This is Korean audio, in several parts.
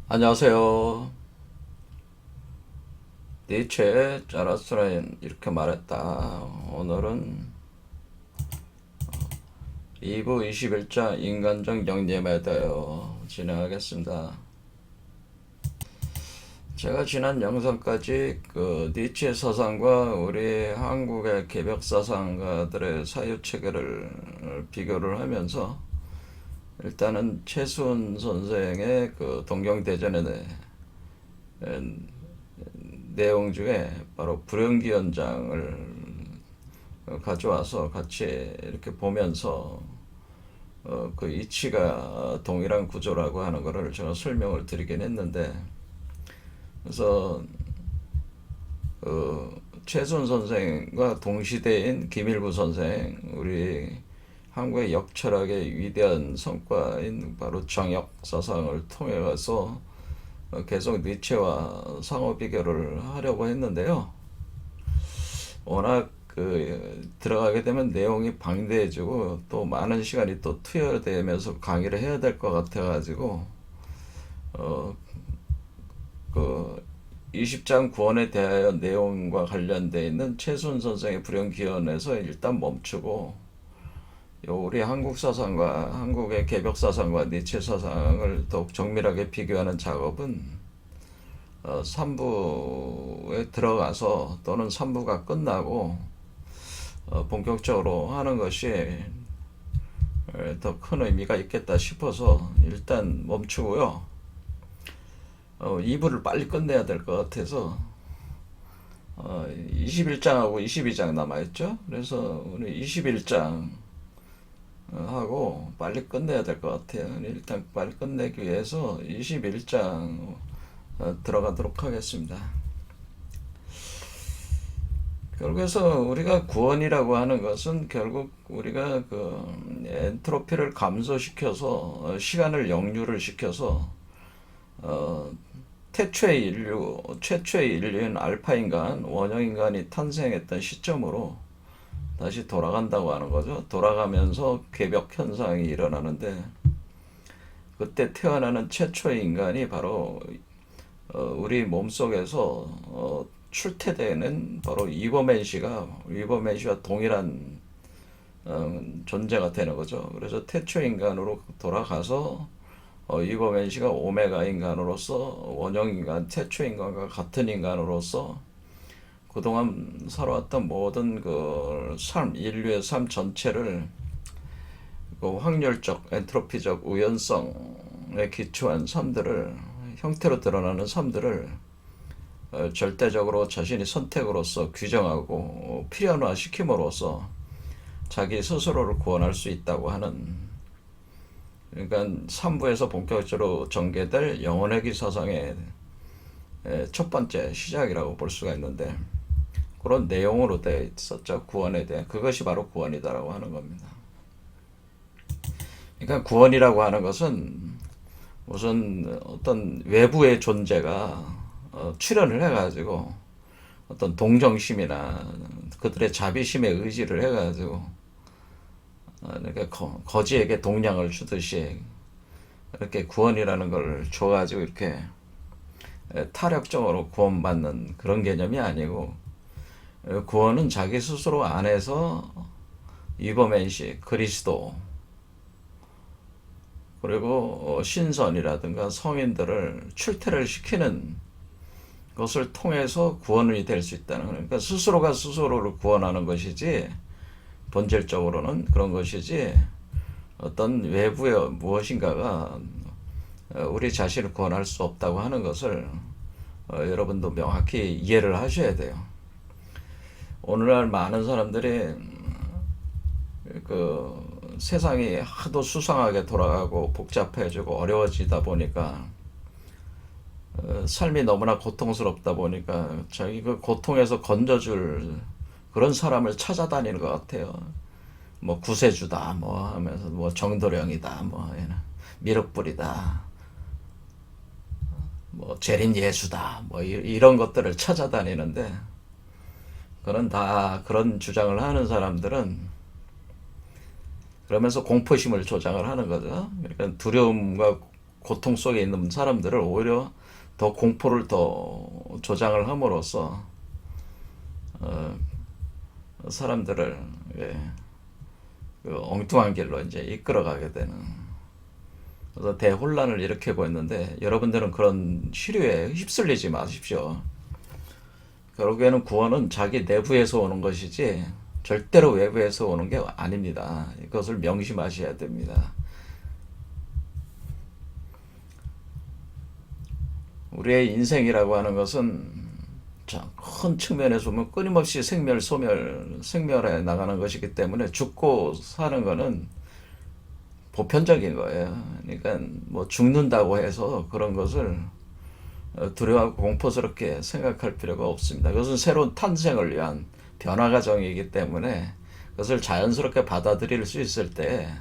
안녕하세요. 니체의 자라스라인 이렇게 말했다. 오늘은 2부 21자 인간적 영림에 대하여 진행하겠습니다. 제가 지난 영상까지 니체 사상과 우리 한국의 개벽 사상가들의 사유 체계를 비교를 하면서 일단은 최수훈 선생의 동경대전에 내용 중에 바로 불연기 현장을 가져와서 같이 이렇게 보면서 그 이치가 동일한 구조라고 하는 것을 제가 설명을 드리긴 했는데, 그래서 최순 선생과 동시대인 김일구 선생, 우리 한국의 역철학의 위대한 성과인 바로 정역 사상을 통해 가서 계속 니체와 상호 비교를 하려고 했는데요. 워낙 들어가게 되면 내용이 방대해지고 또 많은 시간이 또 투여되면서 강의를 해야 될 것 같아가지고 어, 그 20장 구원에 대하여 내용과 관련되어 있는 최순 선생의 불연기원에서 일단 멈추고 우리 한국 사상과 한국의 개벽 사상과 니체 사상을 더욱 정밀하게 비교하는 작업은 3부에 들어가서 또는 3부가 끝나고 본격적으로 하는 것이 더 큰 의미가 있겠다 싶어서 일단 멈추고요. 2부를 빨리 끝내야 될 것 같아서 21장하고 22장 남아있죠. 그래서 오늘 21장 하고 빨리 끝내야 될 것 같아요. 일단 빨리 끝내기 위해서 21장 들어가도록 하겠습니다. 결국에서 우리가 구원이라고 하는 것은 결국 우리가 엔트로피를 감소시켜서 시간을 역류를 시켜서 어, 최초의 인류인 알파 인간, 원형 인간이 탄생했던 시점으로 다시 돌아간다고 하는 거죠. 돌아가면서 궤벽 현상이 일어나는데, 그때 태어나는 최초의 인간이 바로 우리 몸속에서 출퇴되는 바로 이버맨 씨와 동일한 존재가 되는 거죠. 그래서 태초 인간으로 돌아가서 이버맨 씨가 오메가 인간으로서 원형 인간, 태초 인간과 같은 인간으로서 그동안 살아왔던 모든 인류의 삶 전체를 확률적, 엔트로피적 우연성에 기초한 삶들을, 형태로 드러나는 삶들을 절대적으로 자신이 선택으로서 규정하고 필연화 시킴으로써 자기 스스로를 구원할 수 있다고 하는, 그러니까 3부에서 본격적으로 전개될 영혼회귀 사상의 첫 번째 시작이라고 볼 수가 있는데, 그런 내용으로 되어 있었죠. 구원에 대한, 그것이 바로 구원이다라고 하는 겁니다. 그러니까 구원이라고 하는 것은 무슨 어떤 외부의 존재가 출현을 해가지고 어떤 동정심이나 그들의 자비심의 의지를 해가지고 그러니까 거지에게 동량을 주듯이 이렇게 구원이라는 걸 줘가지고 이렇게 타력적으로 구원받는 그런 개념이 아니고, 구원은 자기 스스로 안에서 이버맨시, 그리스도, 그리고 신선이라든가 성인들을 출퇴를 시키는 것을 통해서 구원이 될 수 있다는, 그러니까 스스로가 스스로를 구원하는 것이지, 본질적으로는 그런 것이지, 어떤 외부의 무엇인가가 우리 자신을 구원할 수 없다고 하는 것을 여러분도 명확히 이해를 하셔야 돼요. 오늘날 많은 사람들이 세상이 하도 수상하게 돌아가고 복잡해지고 어려워지다 보니까 삶이 너무나 고통스럽다 보니까 자기 고통에서 건져줄 그런 사람을 찾아다니는 것 같아요. 뭐 구세주다 뭐 하면서, 뭐 정도령이다, 뭐 미륵불이다, 뭐 재림 예수다, 뭐 이런 것들을 찾아다니는데, 그런 다 그런 주장을 하는 사람들은 그러면서 공포심을 조장을 하는 거죠. 그러니까 두려움과 고통 속에 있는 사람들을 오히려 더 공포를 더 조장을 함으로써 사람들을 그 엉뚱한 길로 이제 이끌어가게 되는, 그래서 대혼란을 일으키고 있는데, 여러분들은 그런 시류에 휩쓸리지 마십시오. 결국에는 구원은 자기 내부에서 오는 것이지 절대로 외부에서 오는 게 아닙니다. 이것을 명심하셔야 됩니다. 우리의 인생이라고 하는 것은 큰 측면에서 보면 끊임없이 생멸해 나가는 것이기 때문에 죽고 사는 거는 보편적인 거예요. 그러니까 뭐 죽는다고 해서 그런 것을 두려워하고 공포스럽게 생각할 필요가 없습니다. 그것은 새로운 탄생을 위한 변화 과정이기 때문에 그것을 자연스럽게 받아들일 수 있을 때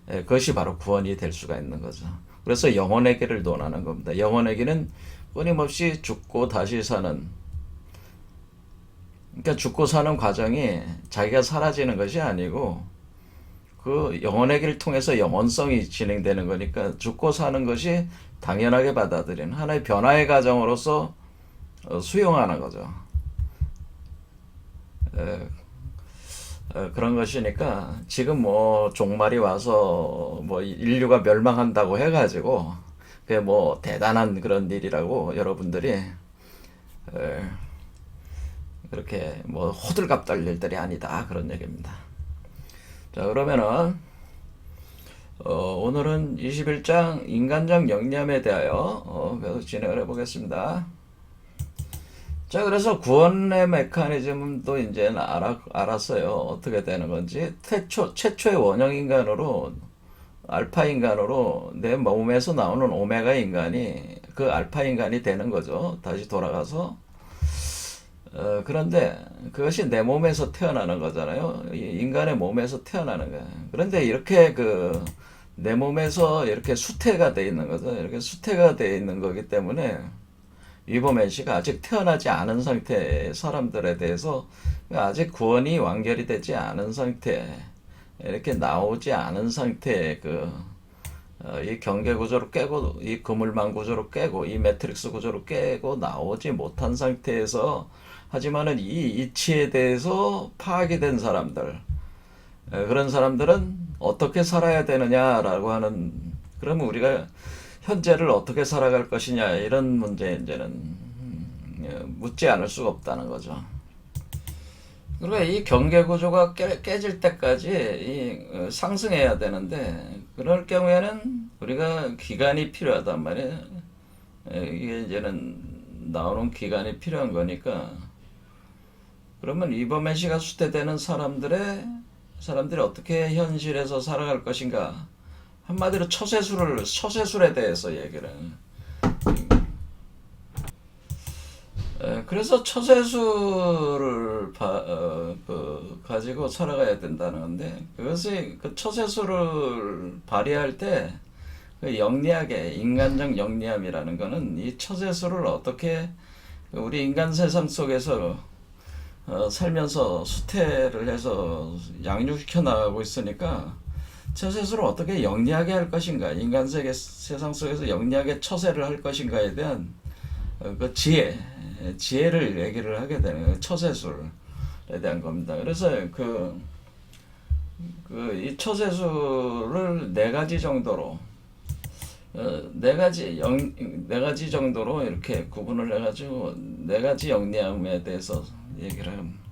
그것이 바로 구원이 될 수가 있는 거죠. 그래서 영혼의 길을 논하는 겁니다. 영혼의 길은 끊임없이 죽고 다시 사는, 그러니까 죽고 사는 과정이 자기가 사라지는 것이 아니고 그 영혼의 길을 통해서 영혼성이 진행되는 거니까 죽고 사는 것이 당연하게 받아들이는 하나의 변화의 과정으로서 수용하는 거죠. 그런 것이니까 지금 뭐 종말이 와서 뭐 인류가 멸망한다고 해가지고 그게 뭐 대단한 그런 일이라고 여러분들이 그렇게 뭐 호들갑 떨릴 일들이 아니다, 그런 얘기입니다. 자, 그러면은 오늘은 21장 인간적 영리함에 대하여 계속 진행을 해보겠습니다. 자, 그래서 구원의 메커니즘도 이제 알았어요. 어떻게 되는 건지. 최초의 원형 인간으로, 알파 인간으로 내 몸에서 나오는 오메가 인간이 그 알파 인간이 되는 거죠. 다시 돌아가서. 그런데 그것이 내 몸에서 태어나는 거잖아요. 인간의 몸에서 태어나는 거예요. 그런데 이렇게 내 몸에서 이렇게 수태가 돼 있는 거죠. 이렇게 수태가 돼 있는 거기 때문에 위버맨 씨가 아직 태어나지 않은 상태의 사람들에 대해서 아직 구원이 완결이 되지 않은 상태, 이렇게 나오지 않은 상태의 이 경계 구조를 깨고, 이 그물망 구조를 깨고, 이 매트릭스 구조를 깨고 나오지 못한 상태에서, 하지만은 이 이치에 대해서 파악이 된 사람들, 그런 사람들은 어떻게 살아야 되느냐라고 하는, 그러면 우리가 현재를 어떻게 살아갈 것이냐, 이런 문제 이제는 묻지 않을 수가 없다는 거죠. 그러니까 이 경계 구조가 깨질 때까지 상승해야 되는데, 그럴 경우에는 우리가 기간이 필요하단 말이에요. 이게 이제는 나오는 기간이 필요한 거니까. 그러면 이범현 씨가 수태되는 사람들이 어떻게 현실에서 살아갈 것인가? 한마디로 처세술에 대해서 얘기를 해요. 그래서 처세술을 가지고 살아가야 된다는 건데, 그것이 그 처세술을 발휘할 때 영리하게, 인간적 영리함이라는 거는 이 처세술을 어떻게 우리 인간 세상 속에서 살면서 수태를 해서 양육시켜 나가고 있으니까, 처세술을 어떻게 영리하게 할 것인가, 인간 세상 속에서 영리하게 처세를 할 것인가에 대한 그 지혜를 얘기를 하게 되는 처세술에 대한 겁니다. 그래서 이 처세술을 네 가지 정도로 네 가지 정도로 이렇게 구분을 해가지고 네 가지 영리함에 대해서 얘기를 합니다.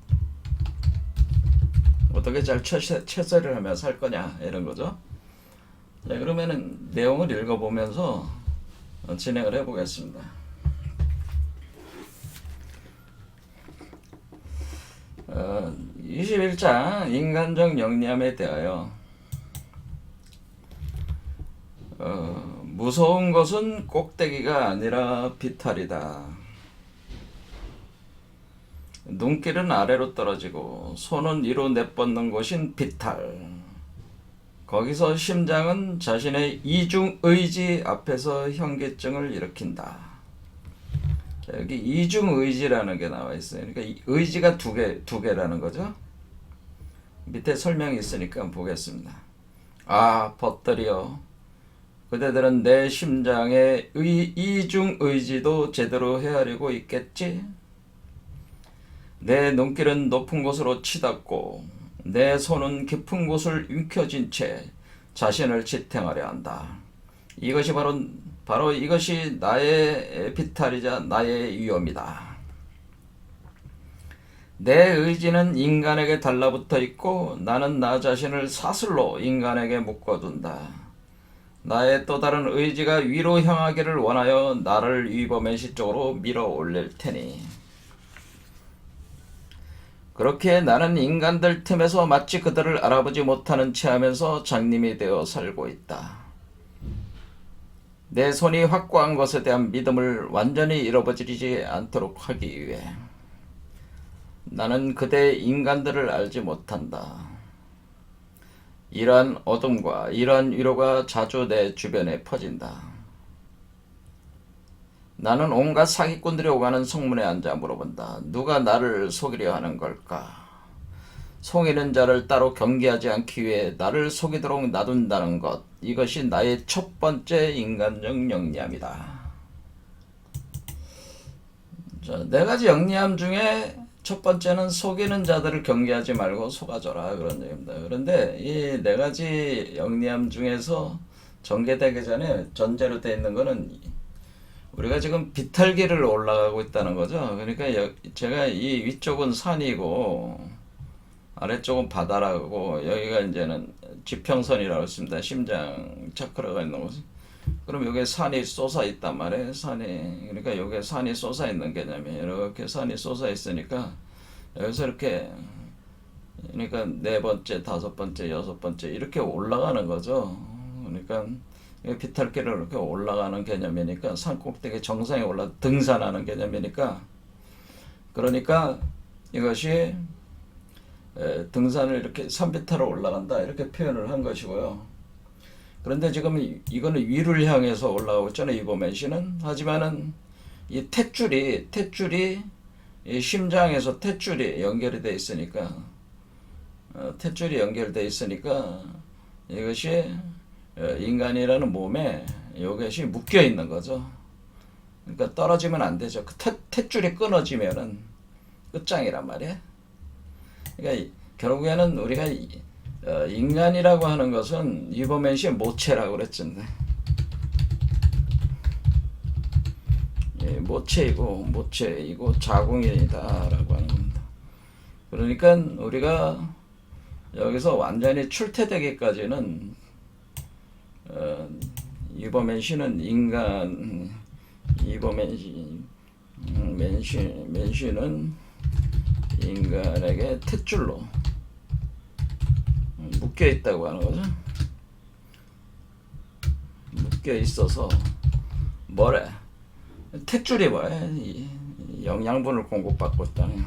어떻게 잘 처세를 하며 살 거냐, 이런 거죠. 네, 그러면은 내용을 읽어보면서 진행을 해보겠습니다. 21장 인간적 영리함에 대하여 무서운 것은 꼭대기가 아니라 비탈이다. 눈길은 아래로 떨어지고 손은 위로 내뻗는 곳인 비탈. 거기서 심장은 자신의 이중의지 앞에서 현기증을 일으킨다. 자, 여기 이중의지라는 게 나와 있어요. 그러니까 의지가 두 개라는 거죠. 밑에 설명이 있으니까 보겠습니다. 아, 벗들이여, 그대들은 내 심장의 이중 의지도 제대로 헤아리고 있겠지? 내 눈길은 높은 곳으로 치닫고 내 손은 깊은 곳을 움켜쥔 채 자신을 지탱하려 한다. 이것이 바로 이것이 나의 비탈이자 나의 위험이다. 내 의지는 인간에게 달라붙어 있고 나는 나 자신을 사슬로 인간에게 묶어둔다. 나의 또 다른 의지가 위로 향하기를 원하여 나를 위범의식 쪽으로 밀어 올릴 테니 그렇게 나는 인간들 틈에서 마치 그들을 알아보지 못하는 채 하면서 장님이 되어 살고 있다. 내 손이 확고한 것에 대한 믿음을 완전히 잃어버리지 않도록 하기 위해 나는 그대 인간들을 알지 못한다. 이러한 어둠과 이러한 위로가 자주 내 주변에 퍼진다. 나는 온갖 사기꾼들이 오가는 성문에 앉아 물어본다. 누가 나를 속이려 하는 걸까? 속이는 자를 따로 경계하지 않기 위해 나를 속이도록 놔둔다는 것. 이것이 나의 첫 번째 인간적 영리함이다. 자, 네 가지 영리함 중에 첫 번째는 속이는 자들을 경계하지 말고 속아줘라 그런 얘기입니다. 그런데 이 네 가지 영리함 중에서 전개되기 전에 전제로 되어 있는 거는 우리가 지금 비탈길을 올라가고 있다는 거죠. 그러니까 제가 이 위쪽은 산이고 아래쪽은 바다라고 여기가 이제는 지평선이라고 했습니다. 심장 차크라가 있는 곳. 그럼 여기에 산이 솟아 있단 말이에요. 산이. 그러니까 여기에 산이 솟아 있는 개념이에요. 이렇게 산이 솟아 있으니까 여기서 이렇게 그러니까 네 번째, 다섯 번째, 여섯 번째 이렇게 올라가는 거죠. 그러니까 비탈길을 이렇게 올라가는 개념이니까 산 꼭대기 정상에 올라 등산하는 개념이니까 그러니까 이것이 등산을 이렇게 산비탈로 올라간다 이렇게 표현을 한 것이고요. 그런데 지금 이거는 위를 향해서 올라가고 있잖아요. 이보메시는. 하지만은 이 탯줄이 이 심장에서 탯줄이 연결이 돼 있으니까 탯줄이 연결돼 있으니까 이것이 인간이라는 몸에 이것이 묶여 있는 거죠. 그러니까 떨어지면 안 되죠. 그 탯줄이 끊어지면은 끝장이란 말이에요. 그러니까 결국에는 우리가 인간이라고 하는 것은 이버맨시의 모체라고 그랬잖아요. 모체이고 자궁이다라고 하는 겁니다. 그러니까 우리가 여기서 완전히 출퇴되기까지는 이버맨시는 맨시는 인간에게 탯줄로 묶여 있다고 하는 거죠. 묶여 있어서 뭐래? 탯줄이 뭐야? 영양분을 공급받고 있다는.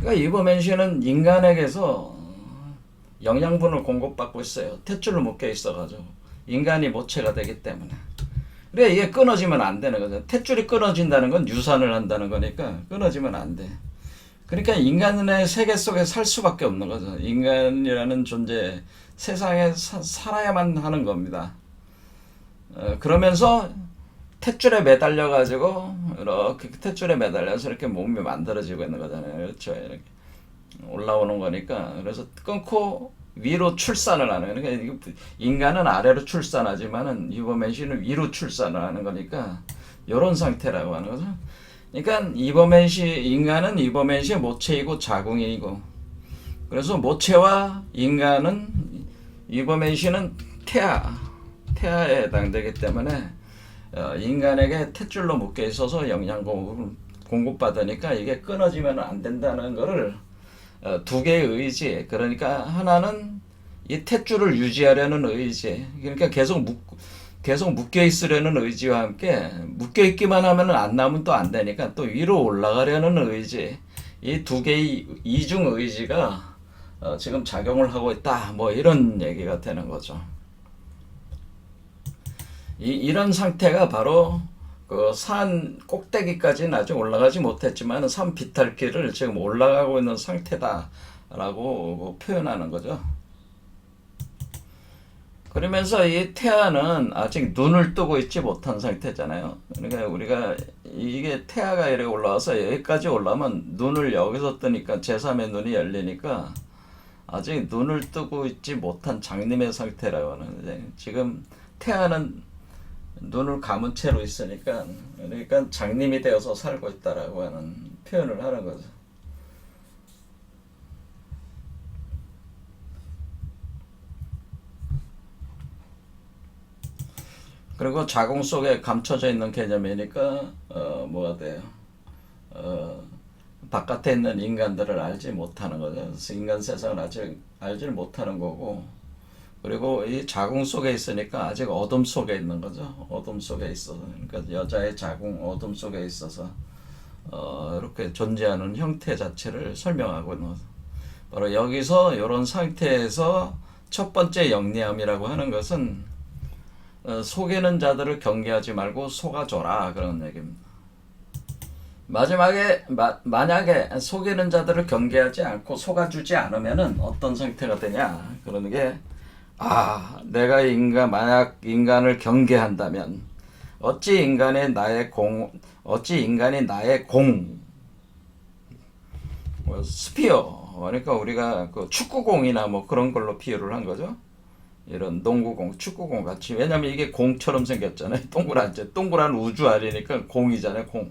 그러니까 이버맨시는 인간에게서 영양분을 공급받고 있어요. 탯줄로 묶여 있어가지고 인간이 모체가 되기 때문에. 그래 이게 끊어지면 안 되는 거죠. 탯줄이 끊어진다는 건 유산을 한다는 거니까 끊어지면 안 돼. 그러니까 인간의 세계 속에 살 수밖에 없는 거죠. 인간이라는 존재 세상에 살아야만 하는 겁니다. 그러면서 탯줄에 매달려 가지고 이렇게 탯줄에 매달려서 이렇게 몸이 만들어지고 있는 거잖아요. 그렇죠. 이렇게 올라오는 거니까. 그래서 끊고 위로 출산을 하는. 그러니까 인간은 아래로 출산하지만은 이버맨시는 위로 출산을 하는 거니까 이런 상태라고 하는 거죠. 그러니까 인간은 이버맨시의 모체이고 자궁이고. 그래서 모체와 인간은 이버맨시는 태아에 해당되기 때문에 인간에게 탯줄로 묶여 있어서 영양 공급받으니까 이게 끊어지면 안 된다는 거를 두 개의 의지. 그러니까 하나는 이 탯줄을 유지하려는 의지. 그러니까 계속 묶여 있으려는 의지와 함께 묶여 있기만 하면 안 나면 또 안 되니까 또 위로 올라가려는 의지. 이 두 개의 이중 의지가 지금 작용을 하고 있다. 뭐 이런 얘기가 되는 거죠. 이런 상태가 바로 그 산 꼭대기까지는 아직 올라가지 못했지만 산 비탈길을 지금 올라가고 있는 상태다라고 표현하는 거죠. 그러면서 이 태아는 아직 눈을 뜨고 있지 못한 상태잖아요. 그러니까 우리가 이게 태아가 이렇게 올라와서 여기까지 올라오면 눈을 여기서 뜨니까 제3의 눈이 열리니까 아직 눈을 뜨고 있지 못한 장님의 상태라고 하는데, 지금 태아는 눈을 감은 채로 있으니까, 그러니까 장님이 되어서 살고 있다라고 하는 표현을 하는 거죠. 그리고 자궁 속에 감춰져 있는 개념이니까 뭐가 돼요? 어, 바깥에 있는 인간들을 알지 못하는 거죠. 그래서 인간 세상을 아직 알지 못하는 거고, 그리고 이 자궁 속에 있으니까 아직 어둠 속에 있는 거죠. 어둠 속에 있어서, 그러니까 여자의 자궁 어둠 속에 있어서 이렇게 존재하는 형태 자체를 설명하고 있는 거죠. 바로 여기서 이런 상태에서 첫 번째 영리함이라고 하는 것은 속이는 자들을 경계하지 말고 속아줘라, 그런 얘기입니다. 마지막에 만약에 속이는 자들을 경계하지 않고 속아주지 않으면은 어떤 상태가 되냐, 그러는 게, 내가 만약 인간을 경계한다면 어찌 인간이 나의 스피어, 그러니까 우리가 그 축구공이나 뭐 그런 걸로 비유를 한 거죠. 이런 농구공, 축구공 같이. 왜냐면 이게 공처럼 생겼잖아요. 동그란 우주 아래니까 공이잖아요, 공.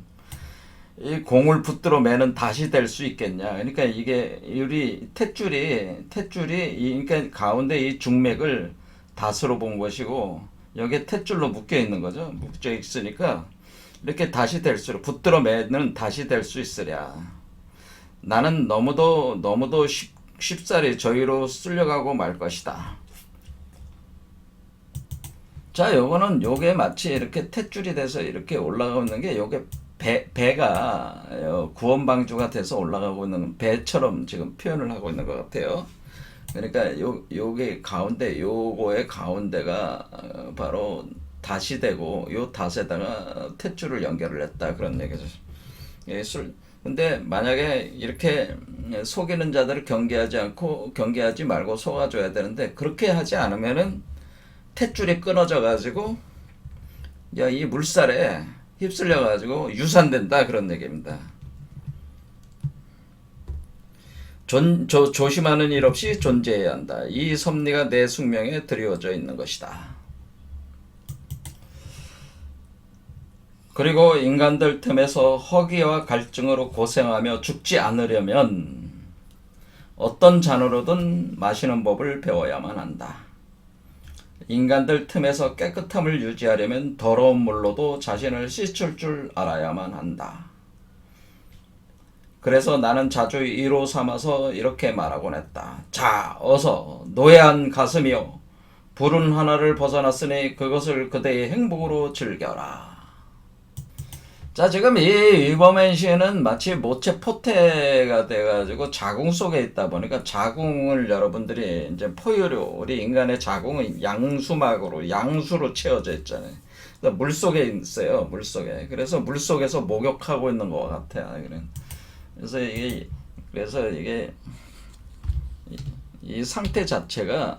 이 공을 붙들어 매는 닷이 될 수 있겠냐. 그러니까 이게 우리 탯줄이 그러니까 가운데 이 중맥을 닷으로 본 것이고, 여기에 탯줄로 묶여 있는 거죠. 묶여 있으니까 이렇게 닷이 될수록, 붙들어 매는 닷이 될 수 있으랴. 나는 너무도 쉽사리 저희로 쓸려가고 말 것이다. 자, 요게 마치 이렇게 탯줄이 돼서 이렇게 올라가고 있는 게, 요게 배가 구원방주가 돼서 올라가고 있는 배처럼 지금 표현을 하고 있는 것 같아요. 그러니까 요게 가운데, 요거의 가운데가 바로 닷이 되고, 요 닷에다가 탯줄을 연결을 했다, 그런 얘기죠. 근데 만약에 이렇게 속이는 자들을 경계하지 말고 속아줘야 되는데, 그렇게 하지 않으면은 탯줄이 끊어져 가지고 이 물살에 휩쓸려 가지고 유산된다, 그런 얘기입니다. 조심하는 일 없이 존재해야 한다. 이 섭리가 내 숙명에 드리워져 있는 것이다. 그리고 인간들 틈에서 허기와 갈증으로 고생하며 죽지 않으려면 어떤 잔으로든 마시는 법을 배워야만 한다. 인간들 틈에서 깨끗함을 유지하려면 더러운 물로도 자신을 씻을 줄 알아야만 한다. 그래서 나는 자주 이로 삼아서 이렇게 말하곤 했다. 자, 어서 노예한 가슴이여, 불운 하나를 벗어났으니 그것을 그대의 행복으로 즐겨라. 자, 지금 이 위버맨 시에는 마치 모체 포태가 돼가지고 자궁 속에 있다 보니까, 자궁을 여러분들이 이제 우리 인간의 자궁은 양수로 채워져 있잖아요. 물 속에 있어요, 물 속에. 그래서 물 속에서 목욕하고 있는 것 같아요. 그래서 이게 이 상태 자체가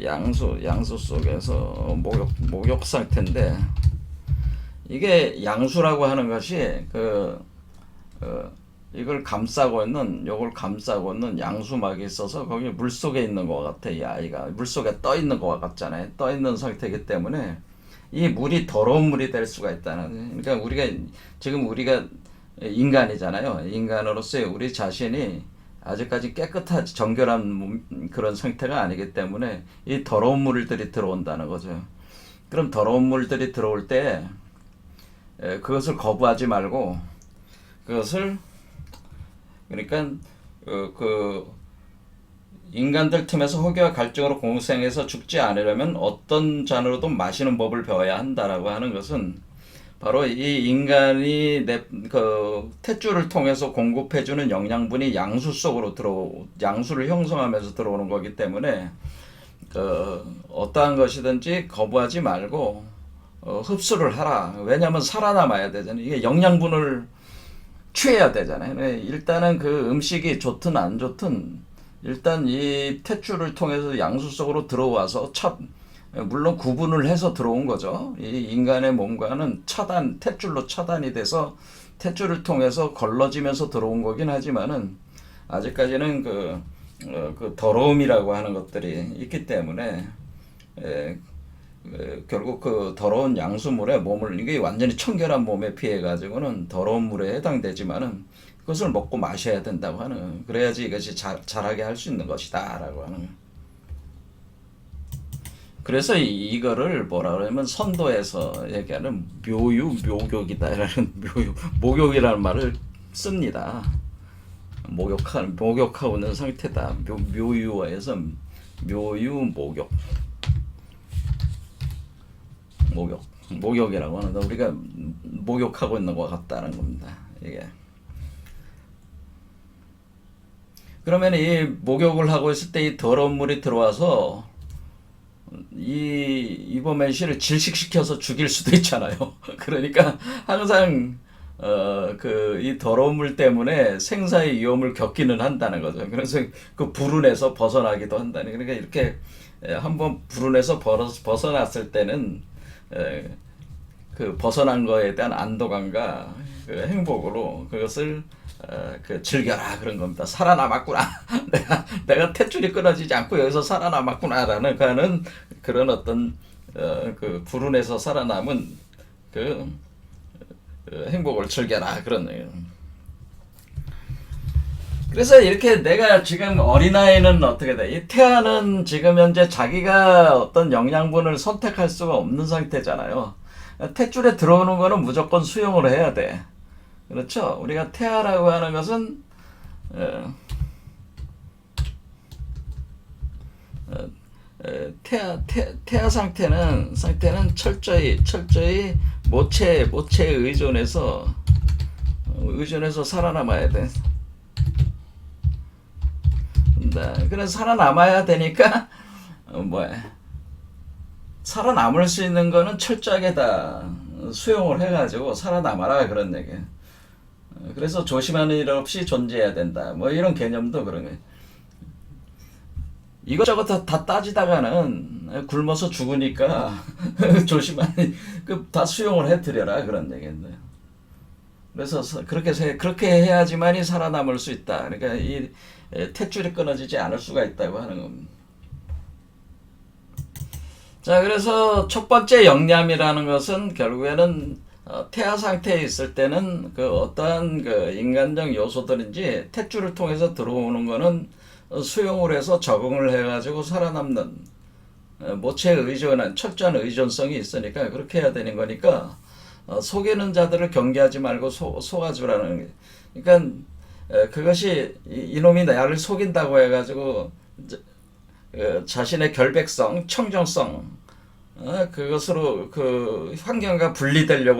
양수 속에서 목욕 상태인데, 이게 양수라고 하는 것이 요걸 감싸고 있는 양수막이 있어서 거기 물속에 있는 것 같아. 이 아이가 물속에 떠 있는 것 같잖아요. 떠 있는 상태이기 때문에 이 물이 더러운 물이 될 수가 있다는. 그러니까 우리가 인간이잖아요. 인간으로서의 우리 자신이 아직까지 깨끗하지 정결한 그런 상태가 아니기 때문에 이 더러운 물들이 들어온다는 거죠. 그럼 더러운 물들이 들어올 때 그것을 거부하지 말고, 그러니까 인간들 틈에서 허기와 갈증으로 공생해서 죽지 않으려면 어떤 잔으로도 마시는 법을 배워야 한다라고 하는 것은, 바로 이 인간이 탯줄을 통해서 공급해주는 영양분이 양수를 형성하면서 들어오는 거기 때문에 어떠한 것이든지 거부하지 말고 흡수를 하라. 왜냐하면 살아남아야 되잖아요. 이게 영양분을 취해야 되잖아요. 일단은 그 음식이 좋든 안 좋든 일단 이 탯줄을 통해서 양수 속으로 들어와서 물론 구분을 해서 들어온 거죠. 이 인간의 몸과는 탯줄로 차단이 돼서 탯줄을 통해서 걸러지면서 들어온 거긴 하지만은 아직까지는 그 더러움이라고 하는 것들이 있기 때문에 결국 그 더러운 양수물에 몸을 이게 완전히 청결한 몸에 피해 가지고는 더러운 물에 해당되지만은 그것을 먹고 마셔야 된다고 하는 그래야지 이것이 자라게 할 수 있는 것이다라고 하는 그래서 이거를 뭐라 그러면 선도에서 얘기하는 묘욕이다라는 목욕이라는 말을 씁니다. 목욕하고 있는 상태다. 묘유어에서 목욕이라고 하는데 우리가 목욕하고 있는 것 같다는 겁니다. 이게 그러면 이 목욕을 하고 있을 때 이 더러운 물이 들어와서 이 이버맨시를 질식시켜서 죽일 수도 있잖아요. 그러니까 항상 이 더러운 물 때문에 생사의 위험을 겪기는 한다는 거죠. 그래서 그 불운에서 벗어나기도 한다는. 그러니까 이렇게 한번 불운에서 벗어났을 때는 그 벗어난 거에 대한 안도감과 그 행복으로 그것을 즐겨라 그런 겁니다. 살아남았구나. 내가 탯줄이 끊어지지 않고 여기서 살아남았구나라는 그런 어떤 그 불운에서 살아남은 그 행복을 즐겨라 그런 거예요. 그래서 이렇게 내가 지금 어린아이는 어떻게 돼? 이 태아는 지금 현재 자기가 어떤 영양분을 선택할 수가 없는 상태잖아요. 탯줄에 들어오는 거는 무조건 수용을 해야 돼. 그렇죠? 우리가 태아라고 하는 것은 태아 상태는 철저히 모체에 의존해서 살아남아야 돼. 그래서 살아남아야 되니까 살아남을 수 있는 거는 철저하게 다 수용을 해가지고 살아남아라 그런 얘기. 그래서 조심하는 일 없이 존재해야 된다. 뭐 이런 개념도 그런 거예요. 이것저것 다 따지다가는 굶어서 죽으니까 조심하니 다 수용을 해드려라 그런 얘기인데. 그래서 그렇게 해야지만이 살아남을 수 있다. 그러니까 이 탯줄이 끊어지지 않을 수가 있다고 하는 겁니다. 자, 그래서 첫 번째 영양이라는 것은 결국에는 태아 상태에 있을 때는 그 어떠한 그 인간적 요소들인지 탯줄을 통해서 들어오는 거는 수용을 해서 적응을 해가지고 살아남는 모체에 의존한 철저한 의존성이 있으니까 그렇게 해야 되는 거니까 속이는 자들을 경계하지 말고 속아주라는 게. 그러니까 그것이 이놈이 나를 속인다고 해가지고 자신의 결백성, 청정성 그것으로 그 환경과 분리되는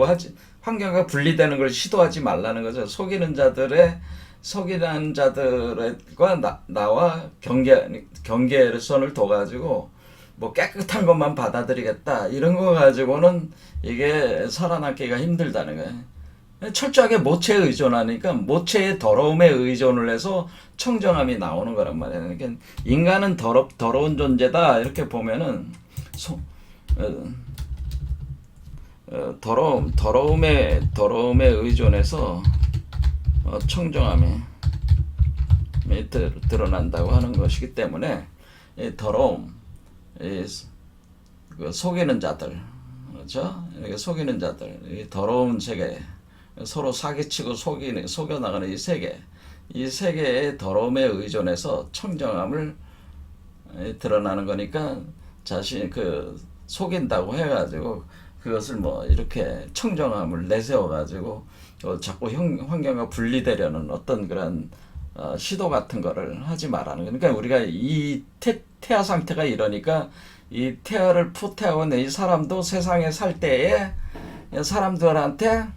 걸 시도하지 말라는 거죠. 속이는 자들과 나와 경계선을 둬가지고 뭐 깨끗한 것만 받아들이겠다 이런 거 가지고는 이게 살아남기가 힘들다는 거예요. 철저하게 모체에 의존하니까 모체의 더러움에 의존을 해서 청정함이 나오는 거란 말이에요. 그러니까 인간은 더러운 존재다 이렇게 보면은 더러움에 의존해서 청정함이 드러난다고 하는 것이기 때문에 이 더러움, 속이는 자들, 그렇죠? 이렇게 속이는 자들, 이 더러운 세계, 서로 사기치고 속여나가는 이 세계의 더러움에 의존해서 청정함을 드러나는 거니까 자신이 속인다고 해가지고 그것을 뭐 이렇게 청정함을 내세워가지고 자꾸 환경과 분리되려는 어떤 그런 시도 같은 거를 하지 말라는 거니까 우리가 이 태아 상태가 이러니까 이 태아를 후퇴하고 있는 이 사람도 세상에 살 때에 사람들한테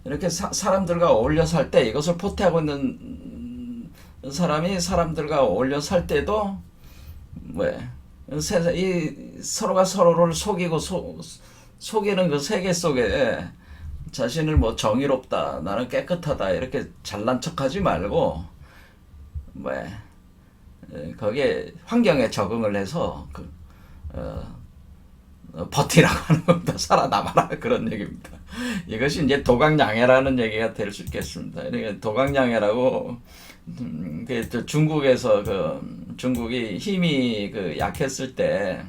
이렇게 사람들과 어울려 살 때 이것을 포태하고 있는 사람이 사람들과 어울려 살 때도 서로가 서로를 속이고 속이는 그 세계 속에 자신을 뭐 정의롭다, 나는 깨끗하다 이렇게 잘난 척하지 말고 거기에 환경에 적응을 해서 버티라고 하는 겁니다. 살아남아라 그런 얘기입니다. 이것이 이제 도강양해라는 얘기가 될 수 있겠습니다. 그러니까 도강양해라고 중국에서 중국이 힘이 약했을 때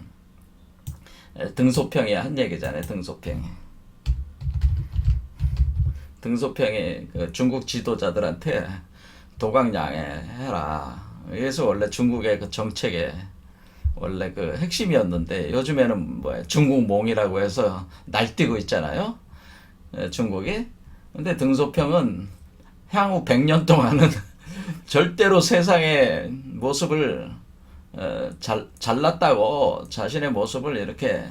등소평이 한 얘기잖아요. 등소평이 중국 지도자들한테 도강양해해라. 그래서 원래 중국의 정책에 원래 핵심이었는데 요즘에는 중국몽이라고 해서 날뛰고 있잖아요. 중국이. 근데 등소평은 향후 100년 동안은 절대로 세상의 모습을 잘났다고 자신의 모습을 이렇게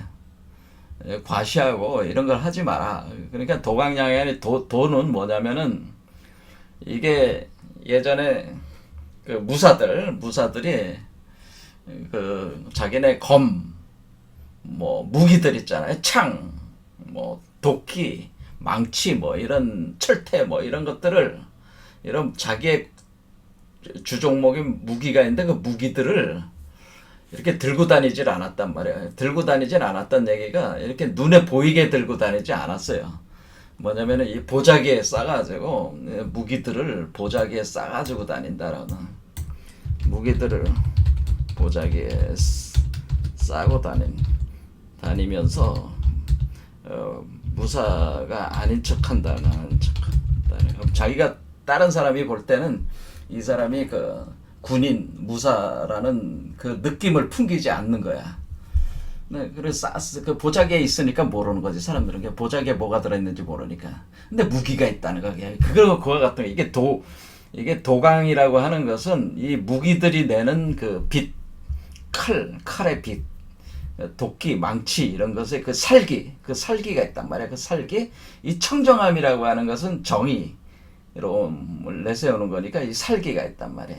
과시하고 이런 걸 하지 마라. 그러니까 도강양해의 도는 뭐냐면은 이게 예전에 무사들이 자기네 무기들 있잖아요. 창, 도끼, 망치, 이런 철퇴, 이런 것들을, 이런 자기의 주종목인 무기가 있는데 그 무기들을 이렇게 들고 다니질 않았단 말이에요. 들고 다니질 않았던 얘기가 이렇게 눈에 보이게 들고 다니지 않았어요. 뭐냐면은 이 보자기에 싸가지고 무기들을 보자기에 싸가지고 다닌다라는 무기들을 보자기에 싸고 다니면서 무사가 아닌 척한다는 그럼 자기가 다른 사람이 볼 때는 이 사람이 군인 무사라는 그 느낌을 풍기지 않는 거야. 네, 그래서 보자기에 있으니까 모르는 거지. 사람들은 보자기에 뭐가 들어있는지 모르니까. 근데 무기가 있다는 거야. 그거 같은 거. 이게 도강이라고 하는 것은 이 무기들이 내는 칼의 빛, 도끼, 망치 이런 것의 살기가 있단 말이야. 이 청정함이라고 하는 것은 정의로 내세우는 거니까 이 살기가 있단 말이야.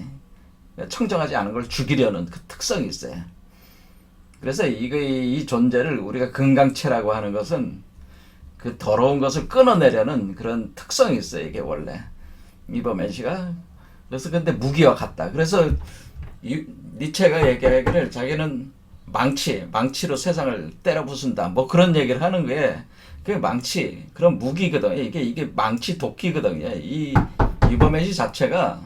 청정하지 않은 걸 죽이려는 그 특성이 있어요. 그래서 이 존재를 우리가 금강체라고 하는 것은 그 더러운 것을 끊어내려는 그런 특성이 있어요. 이게 원래 이버맨시가. 그래서 근데 무기와 같다. 그래서 니체가 얘기하기를 자기는 망치로 세상을 때려 부순다. 그런 얘기를 하는 게 그게 망치, 그런 무기거든요. 이게 망치 도끼거든요. 이버맨시 자체가.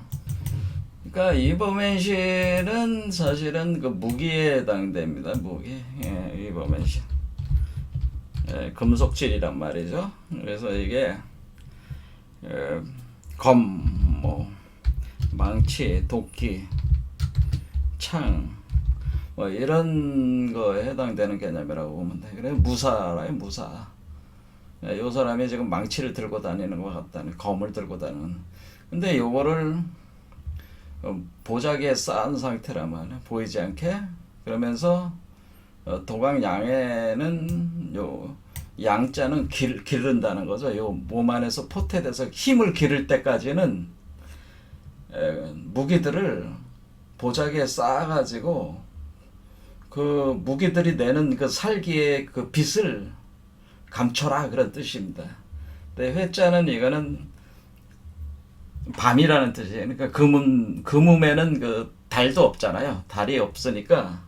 그러니까 이버맨시는 사실은 무기에 해당됩니다. 무기. 이버맨시. 금속질이란 말이죠. 그래서 이게 망치, 도끼, 창, 이런 거에 해당되는 개념이라고 보면 돼. 그래, 무사라요, 무사. 이 사람이 지금 망치를 들고 다니는 것 같다는, 검을 들고 다니는. 근데 요거를 보자기에 쌓은 상태란 말이야. 보이지 않게. 그러면서 도강양해는 양자는 기른다는 거죠. 요 몸 안에서 포태돼서 힘을 기를 때까지는 무기들을 보자기에 쌓아가지고 그 무기들이 내는 그 살기의 그 빛을 감춰라 그런 뜻입니다. 근데 회자는 이거는 밤이라는 뜻이에요. 그러니까 금음에는 그 달도 없잖아요. 달이 없으니까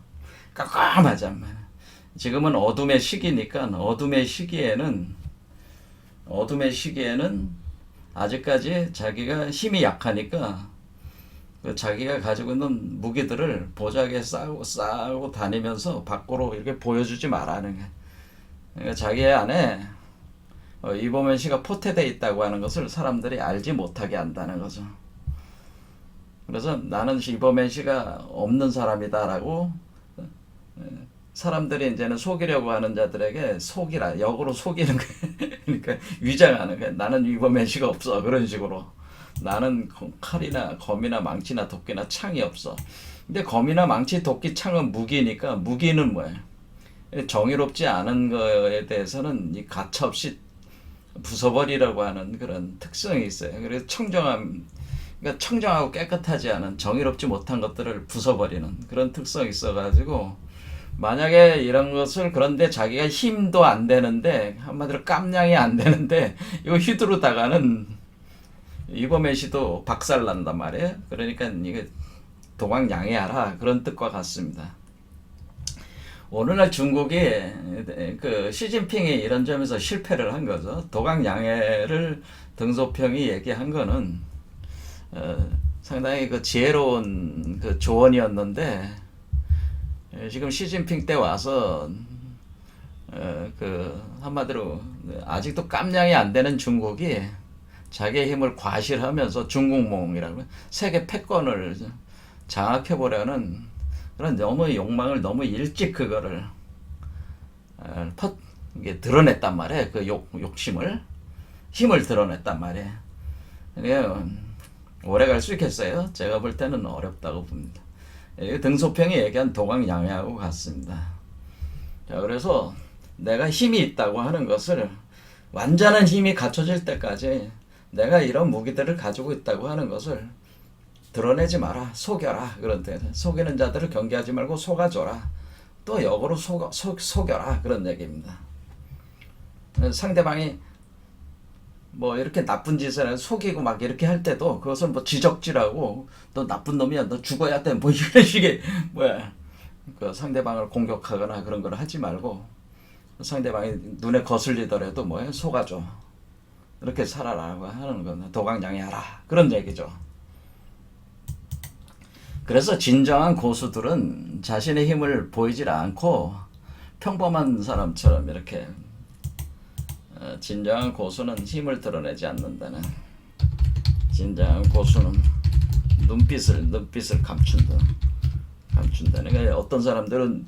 깜깜하잖아요. 지금은 어둠의 시기니까 어둠의 시기에는 아직까지 자기가 힘이 약하니까 자기가 가지고 있는 무기들을 보자기에 싸고 다니면서 밖으로 이렇게 보여주지 말라는 게. 그러니까 자기 안에 이범현 씨가 포태되어 있다고 하는 것을 사람들이 알지 못하게 한다는 거죠. 그래서 나는 이범현 씨가 없는 사람이다라고 사람들이 이제는 속이려고 하는 자들에게 역으로 속이는 거예요. 그러니까 위장하는 거예요. 나는 이범현 씨가 없어. 그런 식으로. 나는 칼이나 검이나 망치나 도끼나 창이 없어. 근데 검이나 망치, 도끼, 창은 무기니까 무기는 뭐예요? 정의롭지 않은 거에 대해서는 이 가차없이 부숴버리라고 하는 그런 특성이 있어요. 그래서 그러니까 청정하고 깨끗하지 않은 정의롭지 못한 것들을 부숴버리는 그런 특성이 있어가지고 만약에 이런 것을 그런데 자기가 힘도 안 되는데 한마디로 깜냥이 안 되는데 이거 휘두르다가는 이범현 씨도 박살난단 말이에요. 그러니까 이게 도광양해하라 그런 뜻과 같습니다. 오늘날 중국이 그 시진핑이 이런 점에서 실패를 한 거죠. 도광양해를 등소평이 얘기한 거는 상당히 그 지혜로운 그 조언이었는데 지금 시진핑 때 와서 그 한마디로 아직도 깜냥이 안 되는 중국이 자기의 힘을 과실하면서 중국몽이라고 세계 패권을 장악해 보려는 그런 너무 욕망을 너무 일찍 그거를 이게 드러냈단 말이에요. 그 욕심을 힘을 드러냈단 말이에요. 오래 갈 수 있겠어요? 제가 볼 때는 어렵다고 봅니다. 등소평이 얘기한 도광양해하고 같습니다. 자, 그래서 내가 힘이 있다고 하는 것을 완전한 힘이 갖춰질 때까지 내가 이런 무기들을 가지고 있다고 하는 것을 드러내지 마라. 속여라. 그런 때 속이는 자들을 경계하지 말고 속아줘라. 또 역으로 속여라. 그런 얘기입니다. 상대방이 뭐 이렇게 나쁜 짓을 속이고 막 이렇게 할 때도 그것을 뭐 지적질하고 너 나쁜 놈이야 너 죽어야 돼 뭐 이런 식의 뭐야 그 상대방을 공격하거나 그런 걸 하지 말고 상대방이 눈에 거슬리더라도 뭐야 속아줘 이렇게 살아라고 하는 건 도광양해하라 그런 얘기죠. 그래서 진정한 고수들은 자신의 힘을 보이질 않고 평범한 사람처럼 이렇게 진정한 고수는 힘을 드러내지 않는다는 진정한 고수는 눈빛을 감춘다는 그러니까 어떤 사람들은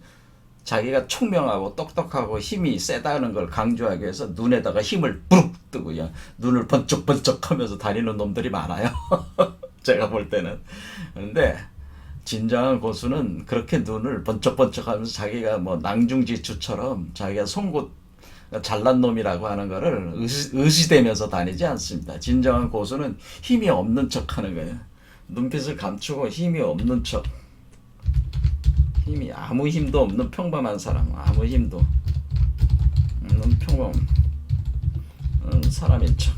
자기가 총명하고 똑똑하고 힘이 세다는 걸 강조하기 위해서 눈에다가 힘을 부룩 뜨고 그냥 눈을 번쩍번쩍 하면서 다니는 놈들이 많아요. 제가 볼 때는. 그런데 진정한 고수는 그렇게 눈을 번쩍번쩍 하면서 자기가 뭐 낭중지추처럼 자기가 송곳 잘난 놈이라고 하는 거를 의시되면서 다니지 않습니다. 진정한 고수는 힘이 없는 척 하는 거예요. 눈빛을 감추고 힘이 없는 척. 힘이 아무 힘도 없는 평범한 사람, 아무 힘도 없는 평범한 사람인 척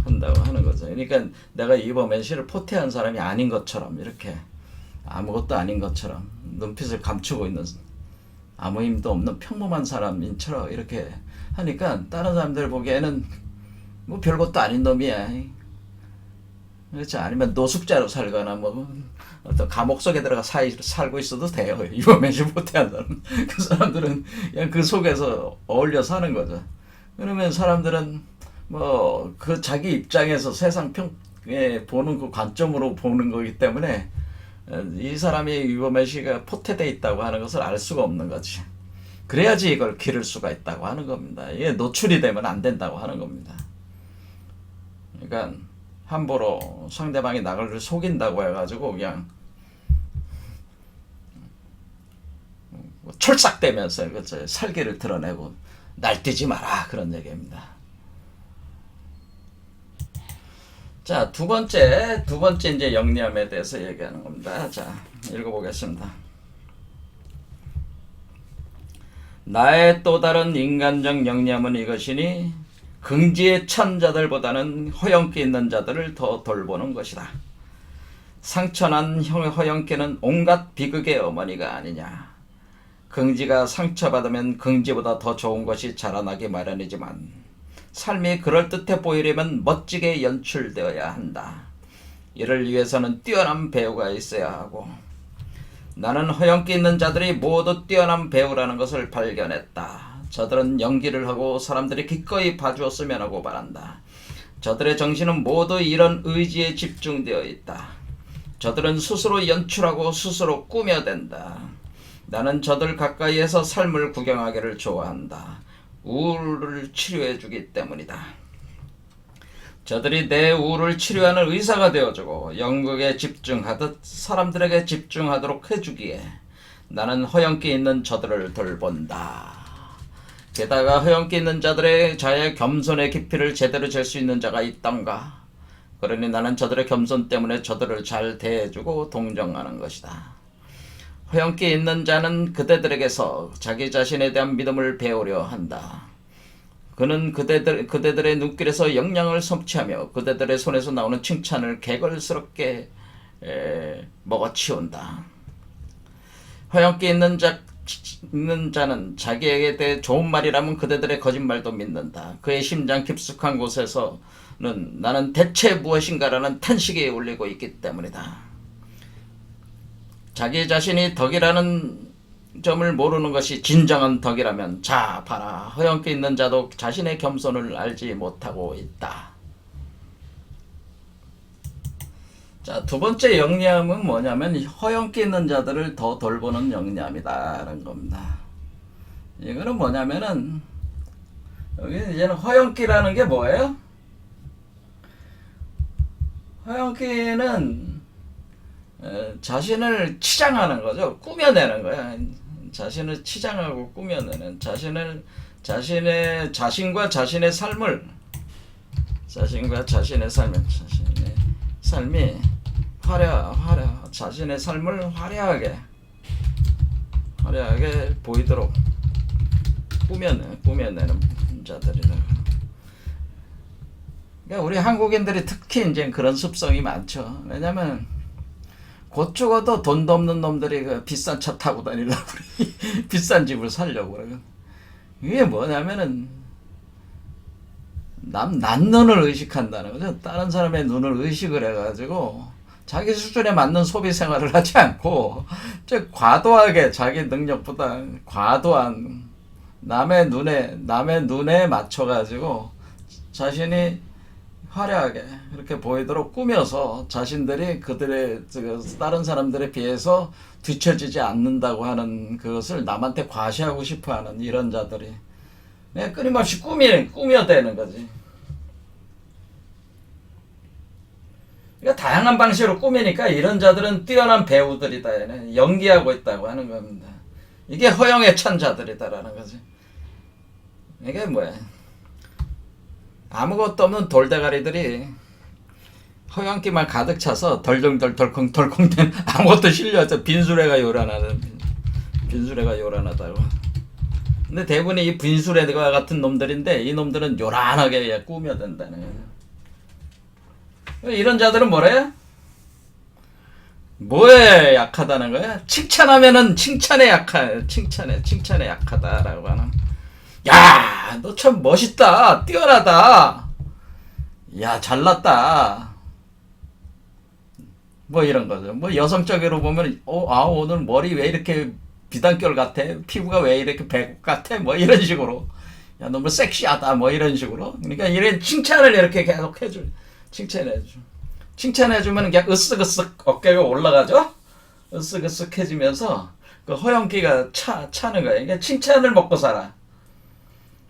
한다고 하는 거죠. 그러니까 내가 이범현 씨를 포태한 사람이 아닌 것처럼 이렇게 아무것도 아닌 것처럼 눈빛을 감추고 있는 아무 힘도 없는 평범한 사람인처럼 이렇게 하니까 다른 사람들 보기에는 뭐 별것도 아닌 놈이야. 그렇지 아니면 노숙자로 살거나 뭐 어떤 감옥 속에 들어가 살고 있어도 돼요. 이범현씨 포태한 사람. 그 사람들은 그냥 그 속에서 어울려 사는 거죠. 그러면 사람들은 뭐 그 자기 입장에서 세상 보는 그 관점으로 보는 거기 때문에 이 사람이 이범현 씨가 포태돼 있다고 하는 것을 알 수가 없는 거지. 그래야지 이걸 기를 수가 있다고 하는 겁니다. 이게 노출이 되면 안 된다고 하는 겁니다. 그러니까 함부로 상대방이 나를 속인다고 해가지고 그냥 철삭대면서 살기를 드러내고 날뛰지 마라 그런 얘기입니다. 자, 두 번째 이제 영리함에 대해서 얘기하는 겁니다. 자, 읽어보겠습니다. 나의 또 다른 인간적 영리함은 이것이니 긍지에 찬 자들보다는 허영기 있는 자들을 더 돌보는 것이다. 상처난 허영기는 온갖 비극의 어머니가 아니냐. 긍지가 상처받으면 긍지보다 더 좋은 것이 자라나기 마련이지만 삶이 그럴듯해 보이려면 멋지게 연출되어야 한다. 이를 위해서는 뛰어난 배우가 있어야 하고 나는 허영기 있는 자들이 모두 뛰어난 배우라는 것을 발견했다. 저들은 연기를 하고 사람들이 기꺼이 봐주었으면 하고 바란다. 저들의 정신은 모두 이런 의지에 집중되어 있다. 저들은 스스로 연출하고 스스로 꾸며댄다. 나는 저들 가까이에서 삶을 구경하기를 좋아한다. 우울을 치료해주기 때문이다. 저들이 내 우울을 치료하는 의사가 되어주고 연극에 집중하듯 사람들에게 집중하도록 해주기에 나는 허영기 있는 저들을 돌본다. 게다가 허영기 있는 자들의 자의 겸손의 깊이를 제대로 잴 수 있는 자가 있던가. 그러니 나는 저들의 겸손 때문에 저들을 잘 대해주고 동정하는 것이다. 허영기 있는 자는 그대들에게서 자기 자신에 대한 믿음을 배우려 한다. 그는 그대들의 눈길에서 영향을 섭취하며 그대들의 손에서 나오는 칭찬을 개걸스럽게 먹어치운다. 허영기 있는 자는 자기에게 대해 좋은 말이라면 그대들의 거짓말도 믿는다. 그의 심장 깊숙한 곳에서는 나는 대체 무엇인가라는 탄식이 울리고 있기 때문이다. 자기 자신이 덕이라는 점을 모르는 것이 진정한 덕이라면 자 봐라, 허영기 있는 자도 자신의 겸손을 알지 못하고 있다. 자, 두 번째 영리함은 뭐냐면 허영기 있는 자들을 더 돌보는 영리함이다라는 겁니다. 이거는 뭐냐면은 여기 이제는 허영기라는 게 뭐예요? 허영기는 자신을 치장하는 거죠. 꾸며내는 거야. 자신을 치장하고 꾸며내는 자신과 자신의 삶이 자신의 삶을 화려하게 보이도록 꾸며내는 자들이라고. 그러니까 우리 한국인들이 특히 이제 그런 습성이 많죠. 왜냐면 곧 죽어도 돈도 없는 놈들이 그 비싼 차 타고 다니려고 그래. 비싼 집을 살려고 그래. 이게 뭐냐면은 남 눈을 의식한다는 거죠. 다른 사람의 눈을 의식을 해가지고 자기 수준에 맞는 소비 생활을 하지 않고 과도하게 자기 능력보다 과도한 남의 눈에 맞춰가지고 자신이 화려하게 그렇게 보이도록 꾸며서 자신들이 다른 사람들에 비해서 뒤처지지 않는다고 하는 그것을 남한테 과시하고 싶어하는 이런 자들이 끊임없이 꾸며대는 거지. 그러니까 다양한 방식으로 꾸미니까 이런 자들은 뛰어난 배우들이다. 연기하고 있다고 하는 겁니다. 이게 허영에 찬 자들이다라는 거지. 이게 뭐야? 아무것도 없는 돌대가리들이 허영기만 가득 차서 덜컹덜컹된 아무것도 실려서 빈수레가 요란하다고. 근데 대부분이 이 빈수레가 같은 놈들인데 이 놈들은 요란하게 꾸며댄다는 거예요. 이런 자들은 뭐래? 뭐에 약하다는 거야? 칭찬하면은 칭찬에 약하다라고 하는. 야, 너 참 멋있다, 뛰어나다, 야, 잘났다, 뭐 이런 거죠. 뭐 여성적으로 보면 오늘 머리 왜 이렇게 비단결 같아, 피부가 왜 이렇게 배꼽 같아, 뭐 이런 식으로. 야, 너무 섹시하다, 뭐 이런 식으로. 그러니까 이런 칭찬을 이렇게 계속 칭찬해주면 그냥 으쓱으쓱 어깨가 올라가죠. 으쓱으쓱해지면서 그 허영기가 차는 거예요. 그러니까 칭찬을 먹고 살아.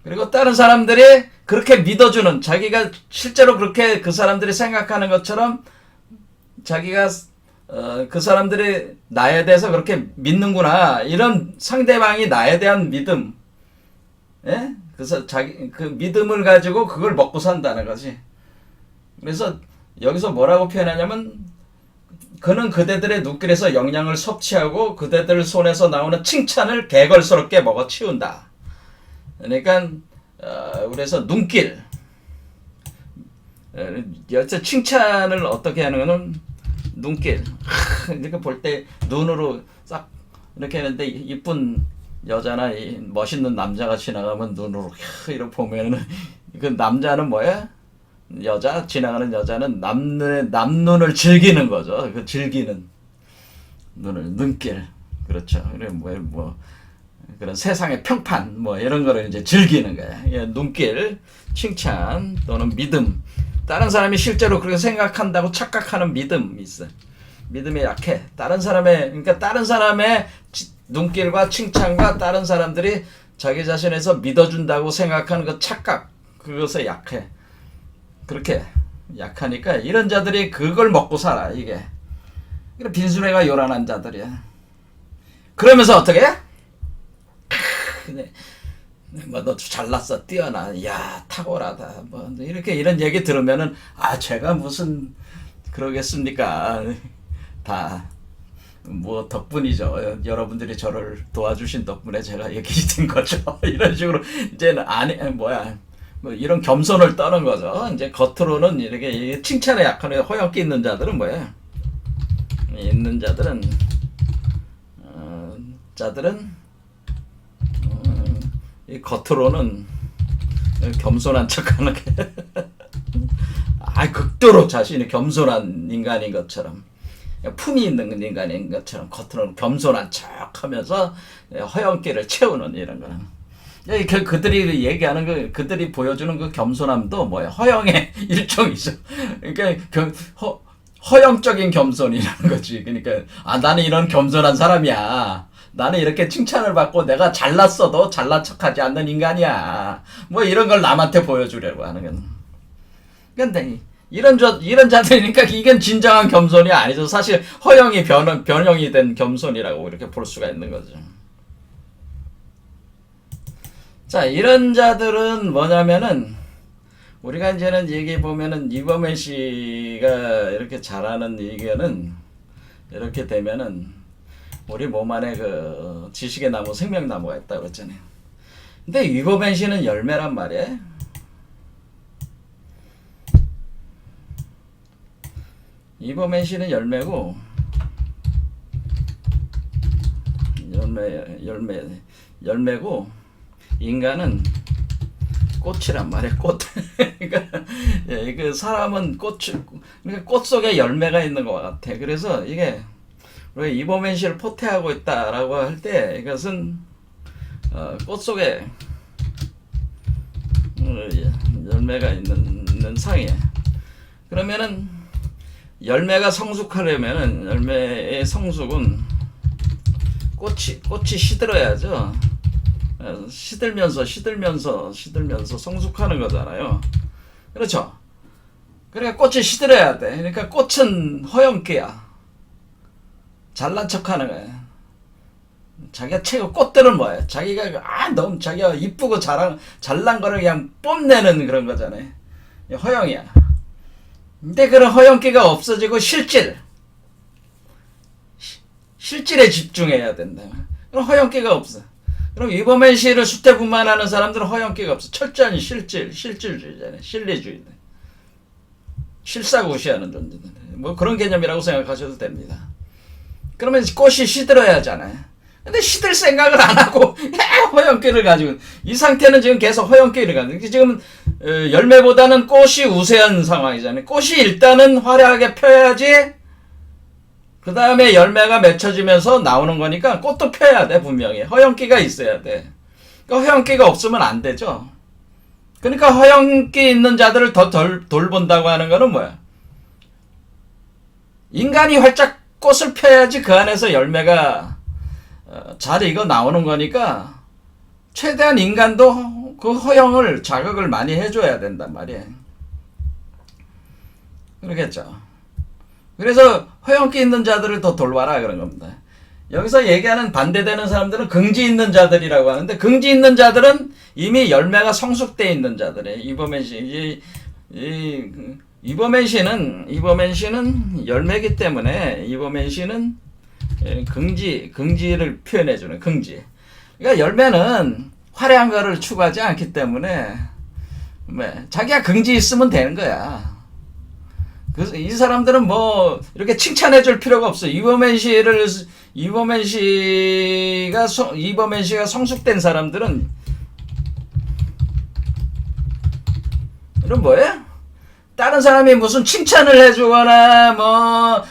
그리고 다른 사람들이 그렇게 믿어주는, 자기가 실제로 그렇게 그 사람들이 생각하는 것처럼 자기가 그 사람들이 나에 대해서 그렇게 믿는구나, 이런 상대방이 나에 대한 믿음, 예? 그래서 그 믿음을 가지고 그걸 먹고 산다는 거지. 그래서 여기서 뭐라고 표현하냐면 그는 그대들의 눈길에서 영양을 섭취하고 그대들 손에서 나오는 칭찬을 개걸스럽게 먹어치운다. 그러니까 그래서 눈길, 여기서 칭찬을 어떻게 하는 거는 눈길, 이렇게 볼 때 눈으로 싹 이렇게 했는데 이쁜 여자나 멋있는 남자가 지나가면 눈으로 이렇게 보면은 그 남자는 뭐야? 지나가는 여자는 남눈을 즐기는 거죠. 그 즐기는 눈길. 그렇죠. 그래, 그런 세상의 평판, 이런 거를 이제 즐기는 거야. 눈길, 칭찬, 또는 믿음. 다른 사람이 실제로 그렇게 생각한다고 착각하는 믿음이 있어. 믿음이 약해. 그러니까 다른 사람의 눈길과 칭찬과 다른 사람들이 자기 자신에서 믿어준다고 생각하는 그 착각, 그것에 약해. 그렇게 약하니까 이런 자들이 그걸 먹고 살아, 이게. 빈수레가 요란한 자들이야. 그러면서 어떻게 해? 너 잘났어, 뛰어나, 야, 탁월하다, 이런 얘기 들으면은, 제가 무슨 그러겠습니까? 다 덕분이죠. 여러분들이 저를 도와주신 덕분에 제가 이렇게 된 거죠. 이런 식으로 이제는 이런 겸손을 떠는 거죠. 이제 겉으로는 이렇게 칭찬에 약한 허영기 있는 자들은 뭐야? 있는 자들은 이 겉으로는 겸손한 척하는 게 극도로 자신이 겸손한 인간인 것처럼, 품이 있는 인간인 것처럼 겉으로는 겸손한 척하면서 허영기를 채우는 이런 거는, 그들이 얘기하는 그, 그들이 보여주는 그 겸손함도 뭐야, 허영의 일종이죠. 그러니까 허영적인 겸손이라는 거지. 그러니까 나는 이런 겸손한 사람이야, 나는 이렇게 칭찬을 받고 내가 잘났어도 잘난 척하지 않는 인간이야, 뭐 이런 걸 남한테 보여주려고 하는 건. 근데 이런 자들이니까 이건 진정한 겸손이 아니죠. 사실 허영이 변형이 된 겸손이라고 이렇게 볼 수가 있는 거죠. 자, 이런 자들은 뭐냐면은, 우리가 이제는 얘기해 보면은 이범현 씨가 이렇게 잘하는 얘기는, 이렇게 되면은 우리 몸 안에 그 지식의 나무, 생명나무가 있다고 그랬잖아요. 근데 이범현 씨는 열매란 말이에요. 이범현 씨는 열매고, 열매고, 인간은 꽃이란 말이야, 꽃. 그러니까 그 사람은 그러니까 꽃 속에 열매가 있는 것 같아. 그래서 이게 우리가 이범현 씨를 포태하고 있다라고 할 때, 이것은 꽃 속에 열매가 있는 상이야. 그러면은 열매가 성숙하려면은, 열매의 성숙은 꽃이 시들어야죠. 시들면서 성숙하는 거잖아요. 그렇죠? 그러니까 꽃이 시들어야 돼. 그러니까 꽃은 허영기야. 잘난 척하는 거야. 자기가 최고, 꽃들은 뭐야? 자기가 너무 자기가 이쁘고 잘난 거를 그냥 뽐내는 그런 거잖아요. 허영이야. 근데 그런 허영기가 없어지고 실질에 집중해야 된다. 그럼 허영기가 없어. 그럼 이범현 씨를 수태분만하는 사람들은 허영기가 없어. 철저한 실질주의잖아요. 실리주의다. 실사구시하는 존재들. 뭐 그런 개념이라고 생각하셔도 됩니다. 그러면 꽃이 시들어야 하잖아요. 근데 시들 생각을 안 하고 허영기를 가지고, 이 상태는 지금 계속 허영기를 가지고, 지금 열매보다는 꽃이 우세한 상황이잖아요. 꽃이 일단은 화려하게 펴야지 그 다음에 열매가 맺혀지면서 나오는 거니까, 꽃도 펴야 돼. 분명히 허영기가 있어야 돼. 그러니까 허영기가 없으면 안 되죠. 그러니까 허영기 있는 자들을 더 돌본다고 하는 거는 뭐야? 인간이 활짝 꽃을 펴야지 그 안에서 열매가 잘 익어 나오는 거니까, 최대한 인간도 그 허영을 자극을 많이 해줘야 된단 말이에요. 그러겠죠. 그래서 허영기 있는 자들을 더 돌봐라 그런 겁니다. 여기서 얘기하는 반대되는 사람들은 긍지 있는 자들이라고 하는데, 긍지 있는 자들은 이미 열매가 성숙되어 있는 자들이에요. 이범현 씨는 열매기 때문에, 이범현 씨는 긍지를 표현해주는 긍지. 그러니까 열매는 화려한 거를 추구하지 않기 때문에, 자기가 긍지 있으면 되는 거야. 그래서 이 사람들은 뭐 이렇게 칭찬해줄 필요가 없어. 이범현 씨가 성숙된 사람들은 이런 뭐예요? 다른 사람이 무슨 칭찬을 해주거나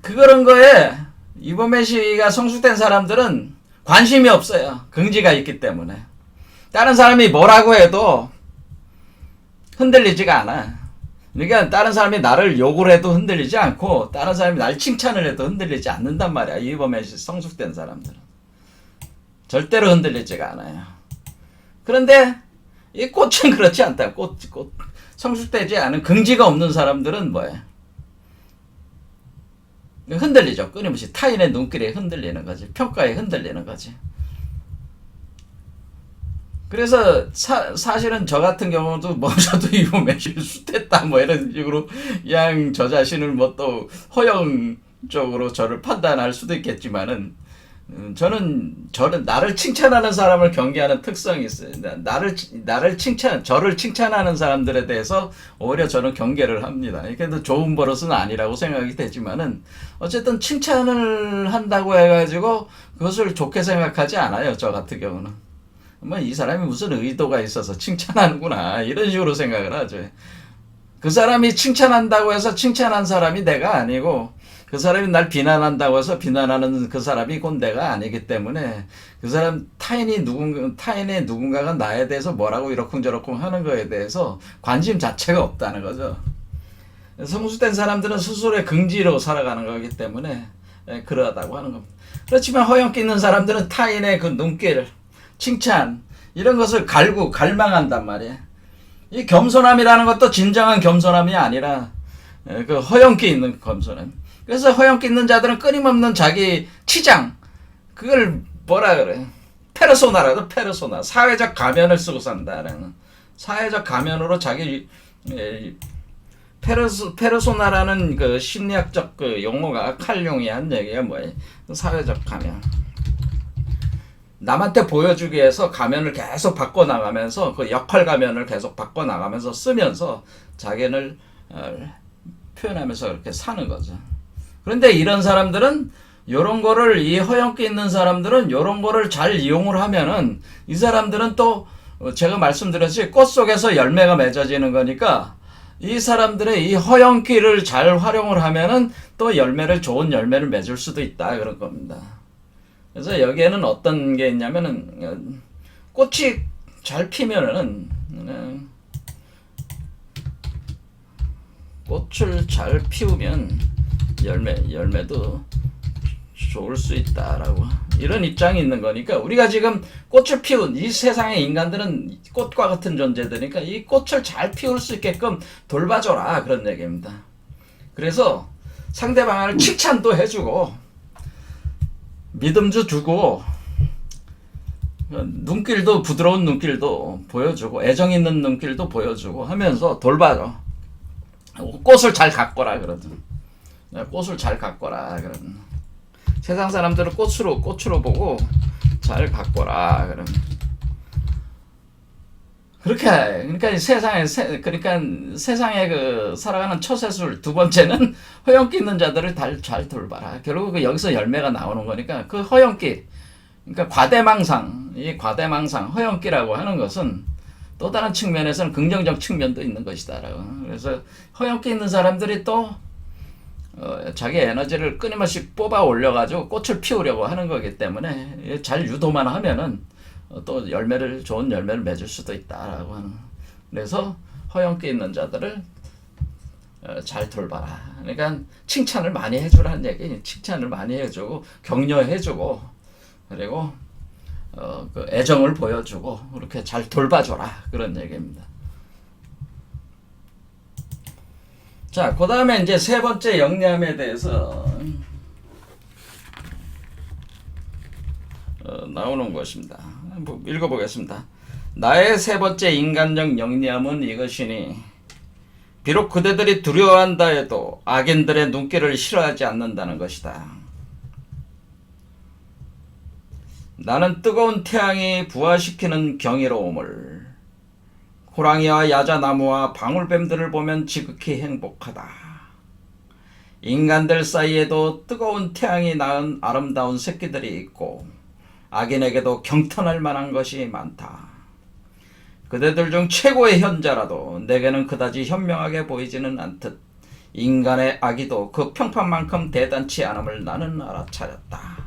그런 거에 이범현 씨가 성숙된 사람들은 관심이 없어요. 긍지가 있기 때문에. 다른 사람이 뭐라고 해도 흔들리지가 않아. 그러니까 다른 사람이 나를 욕을 해도 흔들리지 않고, 다른 사람이 날 칭찬을 해도 흔들리지 않는단 말이야. 이범현 씨 성숙된 사람들은 절대로 흔들리지가 않아요. 그런데 이 꽃은 그렇지 않다. 꽃 성숙되지 않은 긍지가 없는 사람들은 뭐야? 흔들리죠. 끊임없이 타인의 눈길에 흔들리는 거지. 평가에 흔들리는 거지. 그래서 사실은 저 같은 경우도 저도 이범현 씨를 숱했다 이런 식으로 저 자신을 또 허영 쪽으로 저를 판단할 수도 있겠지만은, 저는 나를 칭찬하는 사람을 경계하는 특성이 있어요. 저를 칭찬하는 사람들에 대해서 오히려 저는 경계를 합니다. 이게 좋은 버릇은 아니라고 생각이 되지만은 어쨌든 칭찬을 한다고 해가지고 그것을 좋게 생각하지 않아요. 저 같은 경우는. 뭐 이 사람이 무슨 의도가 있어서 칭찬하는구나 이런 식으로 생각을 하죠. 그 사람이 칭찬한다고 해서 칭찬한 사람이 내가 아니고 그 사람이 날 비난한다고 해서 비난하는 그 사람이 곧 내가 아니기 때문에 그 사람 타인의 누군가가 나에 대해서 뭐라고 이러쿵저러쿵 하는 거에 대해서 관심 자체가 없다는 거죠. 성숙된 사람들은 스스로의 긍지로 살아가는 거기 때문에 그러하다고 하는 겁니다. 그렇지만 허영기 있는 사람들은 타인의 그 눈길, 칭찬 이런 것을 갈망한단 말이에요. 이 겸손함이라는 것도 진정한 겸손함이 아니라 그 허영기 있는 겸손함. 그래서 허영기 있는 자들은 끊임없는 자기 치장, 그걸 뭐라 그래? 페르소나라도 페르소나, 사회적 가면을 쓰고 산다는, 사회적 가면으로 자기 페르소나라는 그 심리학적 그 용어가 칼 용이 한 얘기가 뭐예요? 사회적 가면. 남한테 보여주기 위해서 가면을 계속 바꿔나가면서 그 역할 가면을 계속 바꿔나가면서 쓰면서 자기를 표현하면서 그렇게 사는 거죠. 그런데 이런 사람들은 요런 거를, 이 허영기 있는 사람들은 요런 거를 잘 이용을 하면은 이 사람들은 또 제가 말씀드렸지 꽃 속에서 열매가 맺어지는 거니까 이 사람들의 이 허영기를 잘 활용을 하면은 또 좋은 열매를 맺을 수도 있다 그런 겁니다. 그래서 여기에는 어떤 게 있냐면은 꽃이 잘 피면은 꽃을 잘 피우면 열매도 좋을 수 있다라고 이런 입장이 있는 거니까 우리가 지금 꽃을 피운 이 세상의 인간들은 꽃과 같은 존재들이니까 이 꽃을 잘 피울 수 있게끔 돌봐줘라 그런 얘기입니다. 그래서 상대방을 칭찬도 해주고 믿음도 주고 눈길도 부드러운 눈길도 보여주고 애정 있는 눈길도 보여주고 하면서 돌봐줘. 꽃을 잘 가꿔라 그러죠. 꽃을 잘 가꿔라 그러면 세상 사람들은 꽃으로 보고 잘 가꿔라 그러면 그렇게 그러니까 세상에 그 살아가는 처세술 두 번째는 허영기 있는 자들을 잘 돌봐라. 결국 여기서 열매가 나오는 거니까 그 허영기 그러니까 이 과대망상 허영기라고 하는 것은 또 다른 측면에서는 긍정적 측면도 있는 것이다라고. 그래서 허영기 있는 사람들이 또 자기 에너지를 끊임없이 뽑아 올려가지고 꽃을 피우려고 하는 거기 때문에 잘 유도만 하면은 또 좋은 열매를 맺을 수도 있다라고 하는. 그래서 허영기 있는 자들을 잘 돌봐라. 그러니까 칭찬을 많이 해주라는 얘기. 칭찬을 많이 해주고 격려해주고 그리고 그 애정을 보여주고 그렇게 잘 돌봐줘라 그런 얘기입니다. 자, 그 다음에 이제 세 번째 영리함에 대해서 나오는 것입니다. 한번 읽어보겠습니다. 나의 세 번째 인간적 영리함은 이것이니 비록 그대들이 두려워한다 해도 악인들의 눈길을 싫어하지 않는다는 것이다. 나는 뜨거운 태양이 부화시키는 경이로움을 호랑이와 야자나무와 방울뱀들을 보면 지극히 행복하다. 인간들 사이에도 뜨거운 태양이 낳은 아름다운 새끼들이 있고 악인에게도 경탄할 만한 것이 많다. 그대들 중 최고의 현자라도 내게는 그다지 현명하게 보이지는 않듯 인간의 악의도 그 평판만큼 대단치 않음을 나는 알아차렸다.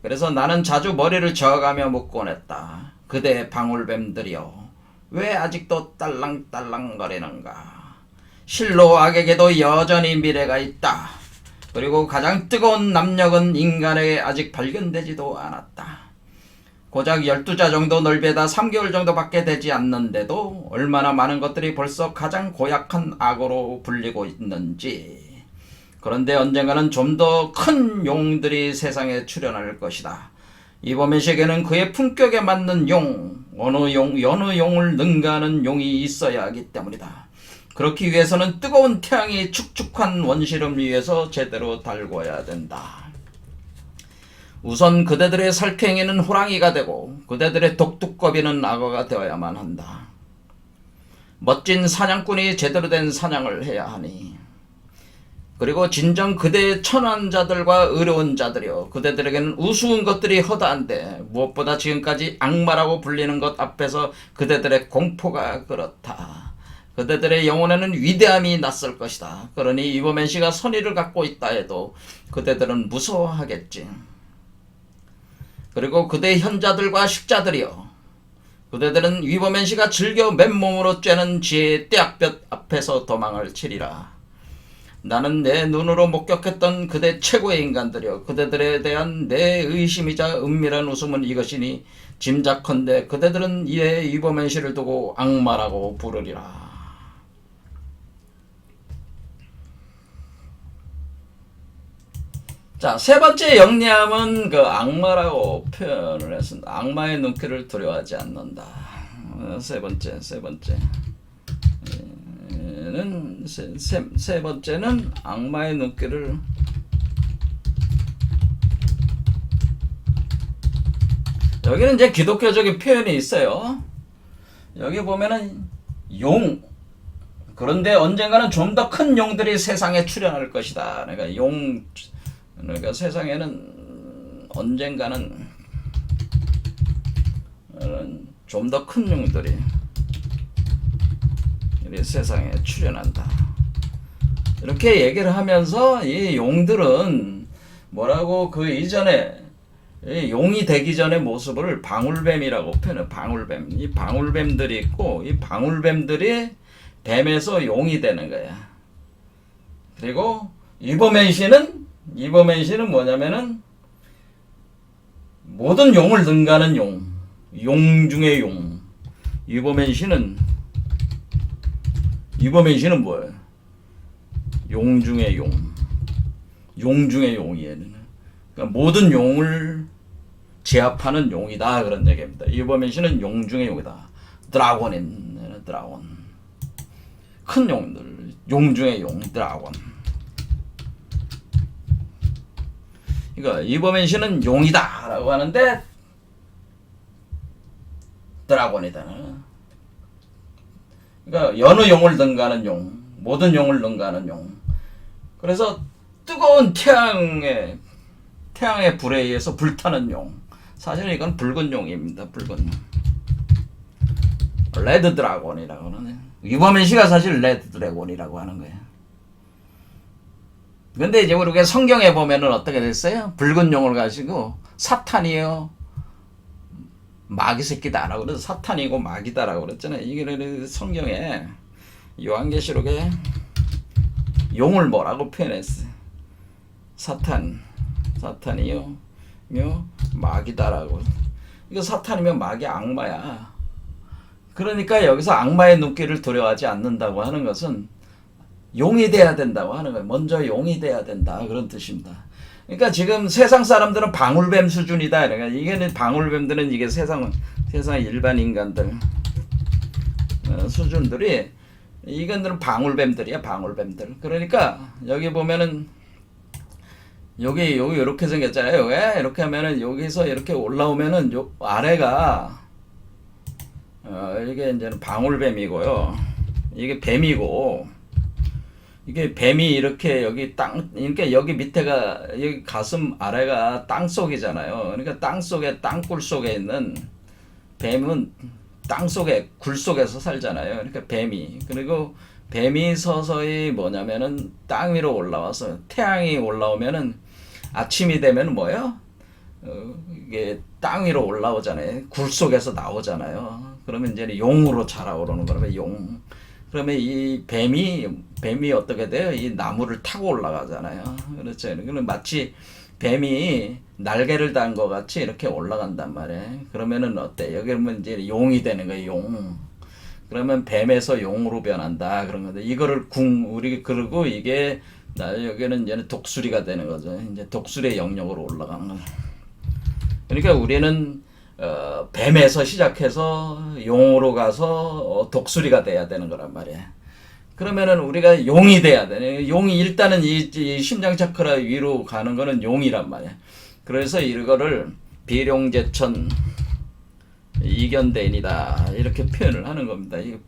그래서 나는 자주 머리를 저어가며 묻곤 했다. 그대의 방울뱀들이여, 왜 아직도 딸랑딸랑거리는가? 실로 악에게도 여전히 미래가 있다. 그리고 가장 뜨거운 남력은 인간에게 아직 발견되지도 않았다. 고작 12자 정도 넓이에다 3개월 정도밖에 되지 않는데도 얼마나 많은 것들이 벌써 가장 고약한 악으로 불리고 있는지. 그런데 언젠가는 좀 더 큰 용들이 세상에 출현할 것이다. 이범의 세계는 그의 품격에 맞는 어느 용을 능가하는 용이 있어야 하기 때문이다. 그렇기 위해서는 뜨거운 태양이 축축한 원시름 위에서 제대로 달궈야 된다. 우선 그대들의 살쾡이는 호랑이가 되고 그대들의 독두꺼비는 악어가 되어야만 한다. 멋진 사냥꾼이 제대로 된 사냥을 해야 하니 그리고 진정 그대의 천한 자들과 의로운 자들이여 그대들에게는 우스운 것들이 허다한데 무엇보다 지금까지 악마라고 불리는 것 앞에서 그대들의 공포가 그렇다. 그대들의 영혼에는 위대함이 낯설 것이다. 그러니 이버맨씨가 선의를 갖고 있다 해도 그대들은 무서워하겠지. 그리고 그대의 현자들과 식자들이여 그대들은 이버맨씨가 즐겨 맨몸으로 쬐는 지혜의 떼약볕 앞에서 도망을 치리라. 나는 내 눈으로 목격했던 그대 최고의 인간들이여 그대들에 대한 내 의심이자 은밀한 웃음은 이것이니 짐작컨대 그대들은 이에 이버맨씨를 두고 악마라고 부르리라. 자, 세 번째 영리함은 그 악마라고 표현을 했습니다. 악마의 눈길을 두려워하지 않는다. 세 번째는 악마의 눈길을 여기는 이제 기독교적인 표현이 있어요. 여기 보면은 용 그런데 언젠가는 좀 더 큰 용들이 세상에 출현할 것이다. 그러니까 세상에는 언젠가는 좀 더 큰 용들이 세상에 출현한다. 이렇게 얘기를 하면서 이 용들은 뭐라고 그 이전에 용이 되기 전의 모습을 방울뱀이라고 표현해. 방울뱀. 이 방울뱀들이 있고 이 방울뱀들이 뱀에서 용이 되는 거야. 그리고 이버맨시는 뭐냐면은 모든 용을 능가하는 용 중의 용. 이버맨시는 뭐예요? 용 중의 용이에요. 그러니까 모든 용을 제압하는 용이다 그런 얘기입니다. 이버맨시는 용 중의 용이다. 드라곤. 큰 용들, 용 중의 용, 드라곤. 그러니까 이버맨시는 용이다라고 하는데 드라곤이다. 그러니까 여느 용을 능가하는 용, 모든 용을 능가하는 용. 그래서 뜨거운 태양의 불에 의해서 불타는 용. 사실 이건 붉은 용입니다. 붉은 용. 레드 드라곤이라고 하네. 이버맨시가 사실 레드 드래곤이라고 하는 거예요. 근데 이제 우리가 성경에 보면은 어떻게 됐어요? 붉은 용을 가지고 사탄이요. 마귀 새끼다라고 그래서 사탄이고 마귀다라고 그랬잖아요. 이게 성경에 요한계시록에 용을 뭐라고 표현했어요? 사탄이요. 마귀다라고. 이거 사탄이면 마귀 악마야. 그러니까 여기서 악마의 눈길을 두려워하지 않는다고 하는 것은 용이 돼야 된다고 하는 거예요. 먼저 용이 돼야 된다. 그런 뜻입니다. 그러니까 지금 세상 사람들은 방울뱀 수준이다. 그러니까 이게 방울뱀들은 이게 세상 일반 인간들 수준들이 이건들은 방울뱀들이야. 방울뱀들. 그러니까 여기 보면은 여기 이렇게 생겼잖아요. 왜? 이렇게 하면은 여기서 이렇게 올라오면은 요 아래가 이게 이제는 방울뱀이고요. 이게 뱀이고 이게 뱀이 이렇게 여기 그러니까 여기 밑에가 여기 가슴 아래가 땅 속이잖아요. 그러니까 땅 속에 땅굴 속에 있는 뱀은 땅 속에 굴 속에서 살잖아요. 그러니까 그리고 뱀이 서서히 뭐냐면은 땅 위로 올라와서 태양이 올라오면은 아침이 되면 뭐예요? 이게 땅 위로 올라오잖아요. 굴 속에서 나오잖아요. 그러면 이제 용으로 자라오르는 거라면 용. 그러면 이 뱀이 어떻게 돼요? 이 나무를 타고 올라가잖아요. 그렇죠. 그러면 마치 뱀이 날개를 단 것 같이 이렇게 올라간단 말이에요. 그러면은 어때? 여기 보면 이제 용이 되는 거예요. 용. 그러면 뱀에서 용으로 변한다. 그런 건데 이거를 우리 그러고 이게 여기는 이제 독수리가 되는 거죠. 이제 독수리의 영역으로 올라가는 거죠. 그러니까 우리는 뱀에서 시작해서 용으로 가서 독수리가 돼야 되는 거란 말이야. 그러면은 우리가 용이 돼야 돼. 용이 일단은 이 심장 차크라 위로 가는 거는 용이란 말이야. 그래서 이거를 비룡제천 이견대인이다 이렇게 표현을 하는 겁니다. 이게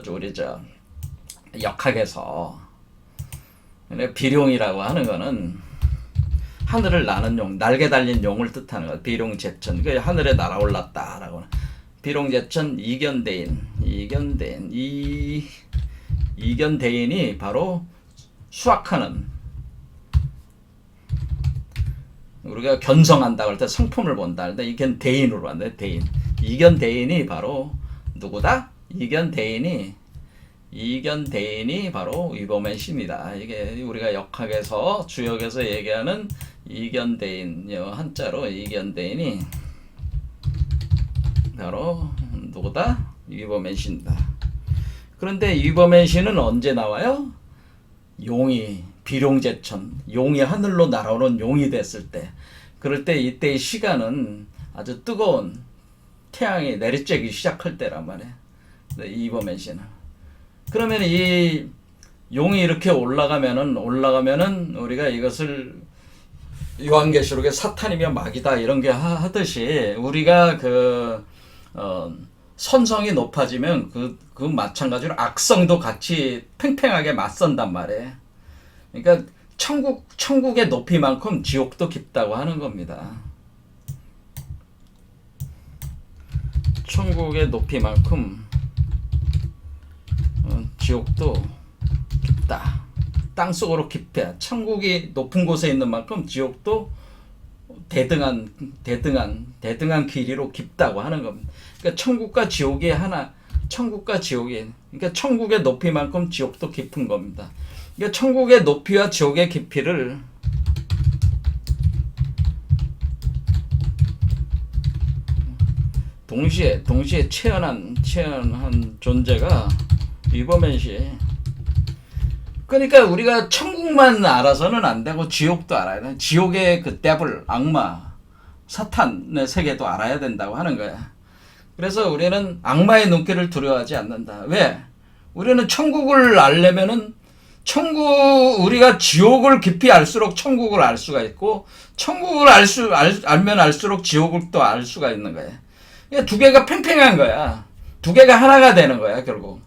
우리 역학에서 비룡이라고 하는 거는 하늘을 나는 용, 날개 달린 용을 뜻하는 거. 비룡제천, 그 하늘에 날아올랐다라고. 비룡제천 이견대인, 이견대인이 바로 수학하는, 우리가 견성한다고 할 때 성품을 본다 할 때 이견대인으로 한다. 대인. 이견대인이 바로 누구다? 이견대인이 바로 위범의 신이다. 이게 우리가 역학에서 주역에서 얘기하는 이견대인, 한자로 이견대인이 바로 누구다? 위범의 신이다. 그런데 위범의 신은 언제 나와요? 용이 비룡제천, 용이 하늘로 날아오는 용이 됐을 때, 그럴 때 이때의 시간은 아주 뜨거운 태양이 내리쬐기 시작할 때란 말이에요. 위범의 신은. 그러면 이 용이 이렇게 올라가면은 우리가 이것을 요한계시록에 사탄이며 마귀다 이런 게 하듯이 우리가 선성이 높아지면 그 마찬가지로 악성도 같이 팽팽하게 맞선단 말이에요. 그러니까 천국의 높이만큼 지옥도 깊다고 하는 겁니다. 천국의 높이만큼 지옥도 깊다. 땅속으로 깊아. 천국이 높은 곳에 있는 만큼 지옥도 대등한 길이로 깊다고 하는 겁니다. 그러니까 천국과 지옥이 하나, 그러니까 천국의 높이만큼 지옥도 깊은 겁니다. 그러니까 천국의 높이와 지옥의 깊이를 동시에 체현한 존재가 위범의시. 그러니까 우리가 천국만 알아서는 안 되고 지옥도 알아야 돼. 지옥의 그 데블, 악마, 사탄의 세계도 알아야 된다고 하는 거야. 그래서 우리는 악마의 눈길을 두려워하지 않는다. 왜? 우리는 천국을 알려면은 우리가 지옥을 깊이 알수록 천국을 알 수가 있고, 천국을 알면 알수록 지옥을 또 알 수가 있는 거야. 그러니까 두 개가 팽팽한 거야. 두 개가 하나가 되는 거야, 결국.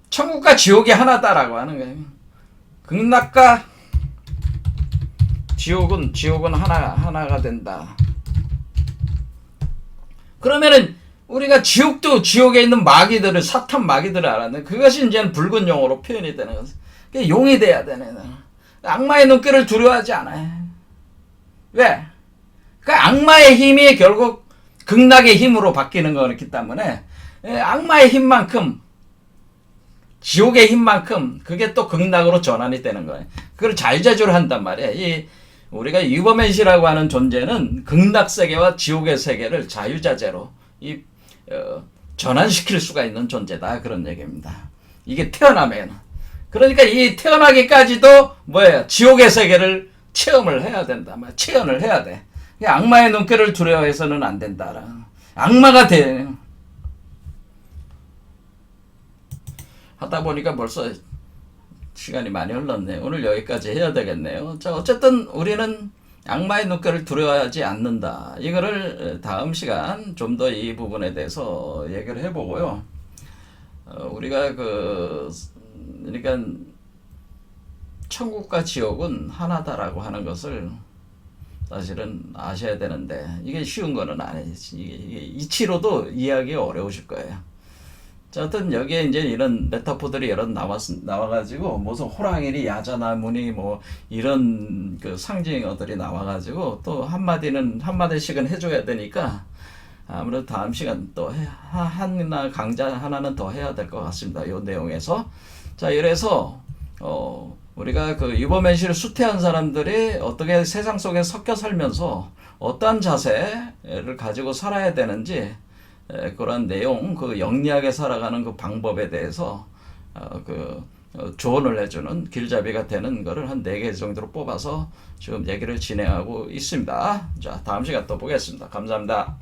천국과 지옥이 하나다라고 하는 거예요. 극락과 지옥은 하나가 된다. 그러면은 우리가 지옥에 있는 마귀들을, 사탄 마귀들을 알았는데 그것이 이제는 붉은 용으로 표현이 되는 거죠. 용이 돼야 되네. 악마의 눈길을 두려워하지 않아요. 왜? 그러니까 악마의 힘이 결국 극락의 힘으로 바뀌는 거기 때문에 악마의 힘만큼, 지옥의 힘만큼 그게 또 극락으로 전환이 되는 거예요. 그걸 자유자재로 한단 말이에요. 우리가 위범의시라고 하는 존재는 극락 세계와 지옥의 세계를 자유자재로 전환시킬 수가 있는 존재다, 그런 얘기입니다. 이게 태어나면. 그러니까 이 태어나기까지도 지옥의 세계를 체험을 해야 된다. 체험을 해야 돼. 악마의 눈길을 두려워해서는 안 된다. 악마가 돼. 하다 보니까 벌써 시간이 많이 흘렀네요. 오늘 여기까지 해야 되겠네요. 자, 어쨌든 우리는 악마의 눈길을 두려워하지 않는다. 이거를 다음 시간 좀 더 이 부분에 대해서 얘기를 해보고요. 우리가 그러니까 천국과 지옥은 하나다라고 하는 것을 사실은 아셔야 되는데 이게 쉬운 거는 아니지. 이게 이치로도 이해하기 어려우실 거예요. 자, 어떤 여기에 이제 이런 메타포들이 여러 나와가지고 무슨 호랑이니 야자나무니 이런 그 상징어들이 나와가지고 또 한마디씩은 해줘야 되니까 아무래도 다음 시간 또 강좌 하나는 더 해야 될 것 같습니다. 이 내용에서. 자, 이래서 우리가 그 위범의시를 수태한 사람들이 어떻게 세상 속에 섞여 살면서 어떠한 자세를 가지고 살아야 되는지, 그런 내용, 영리하게 살아가는 그 방법에 대해서 조언을 해주는 길잡이가 되는 거를 한 4개 정도로 뽑아서 지금 얘기를 진행하고 있습니다. 자, 다음 시간 또 보겠습니다. 감사합니다.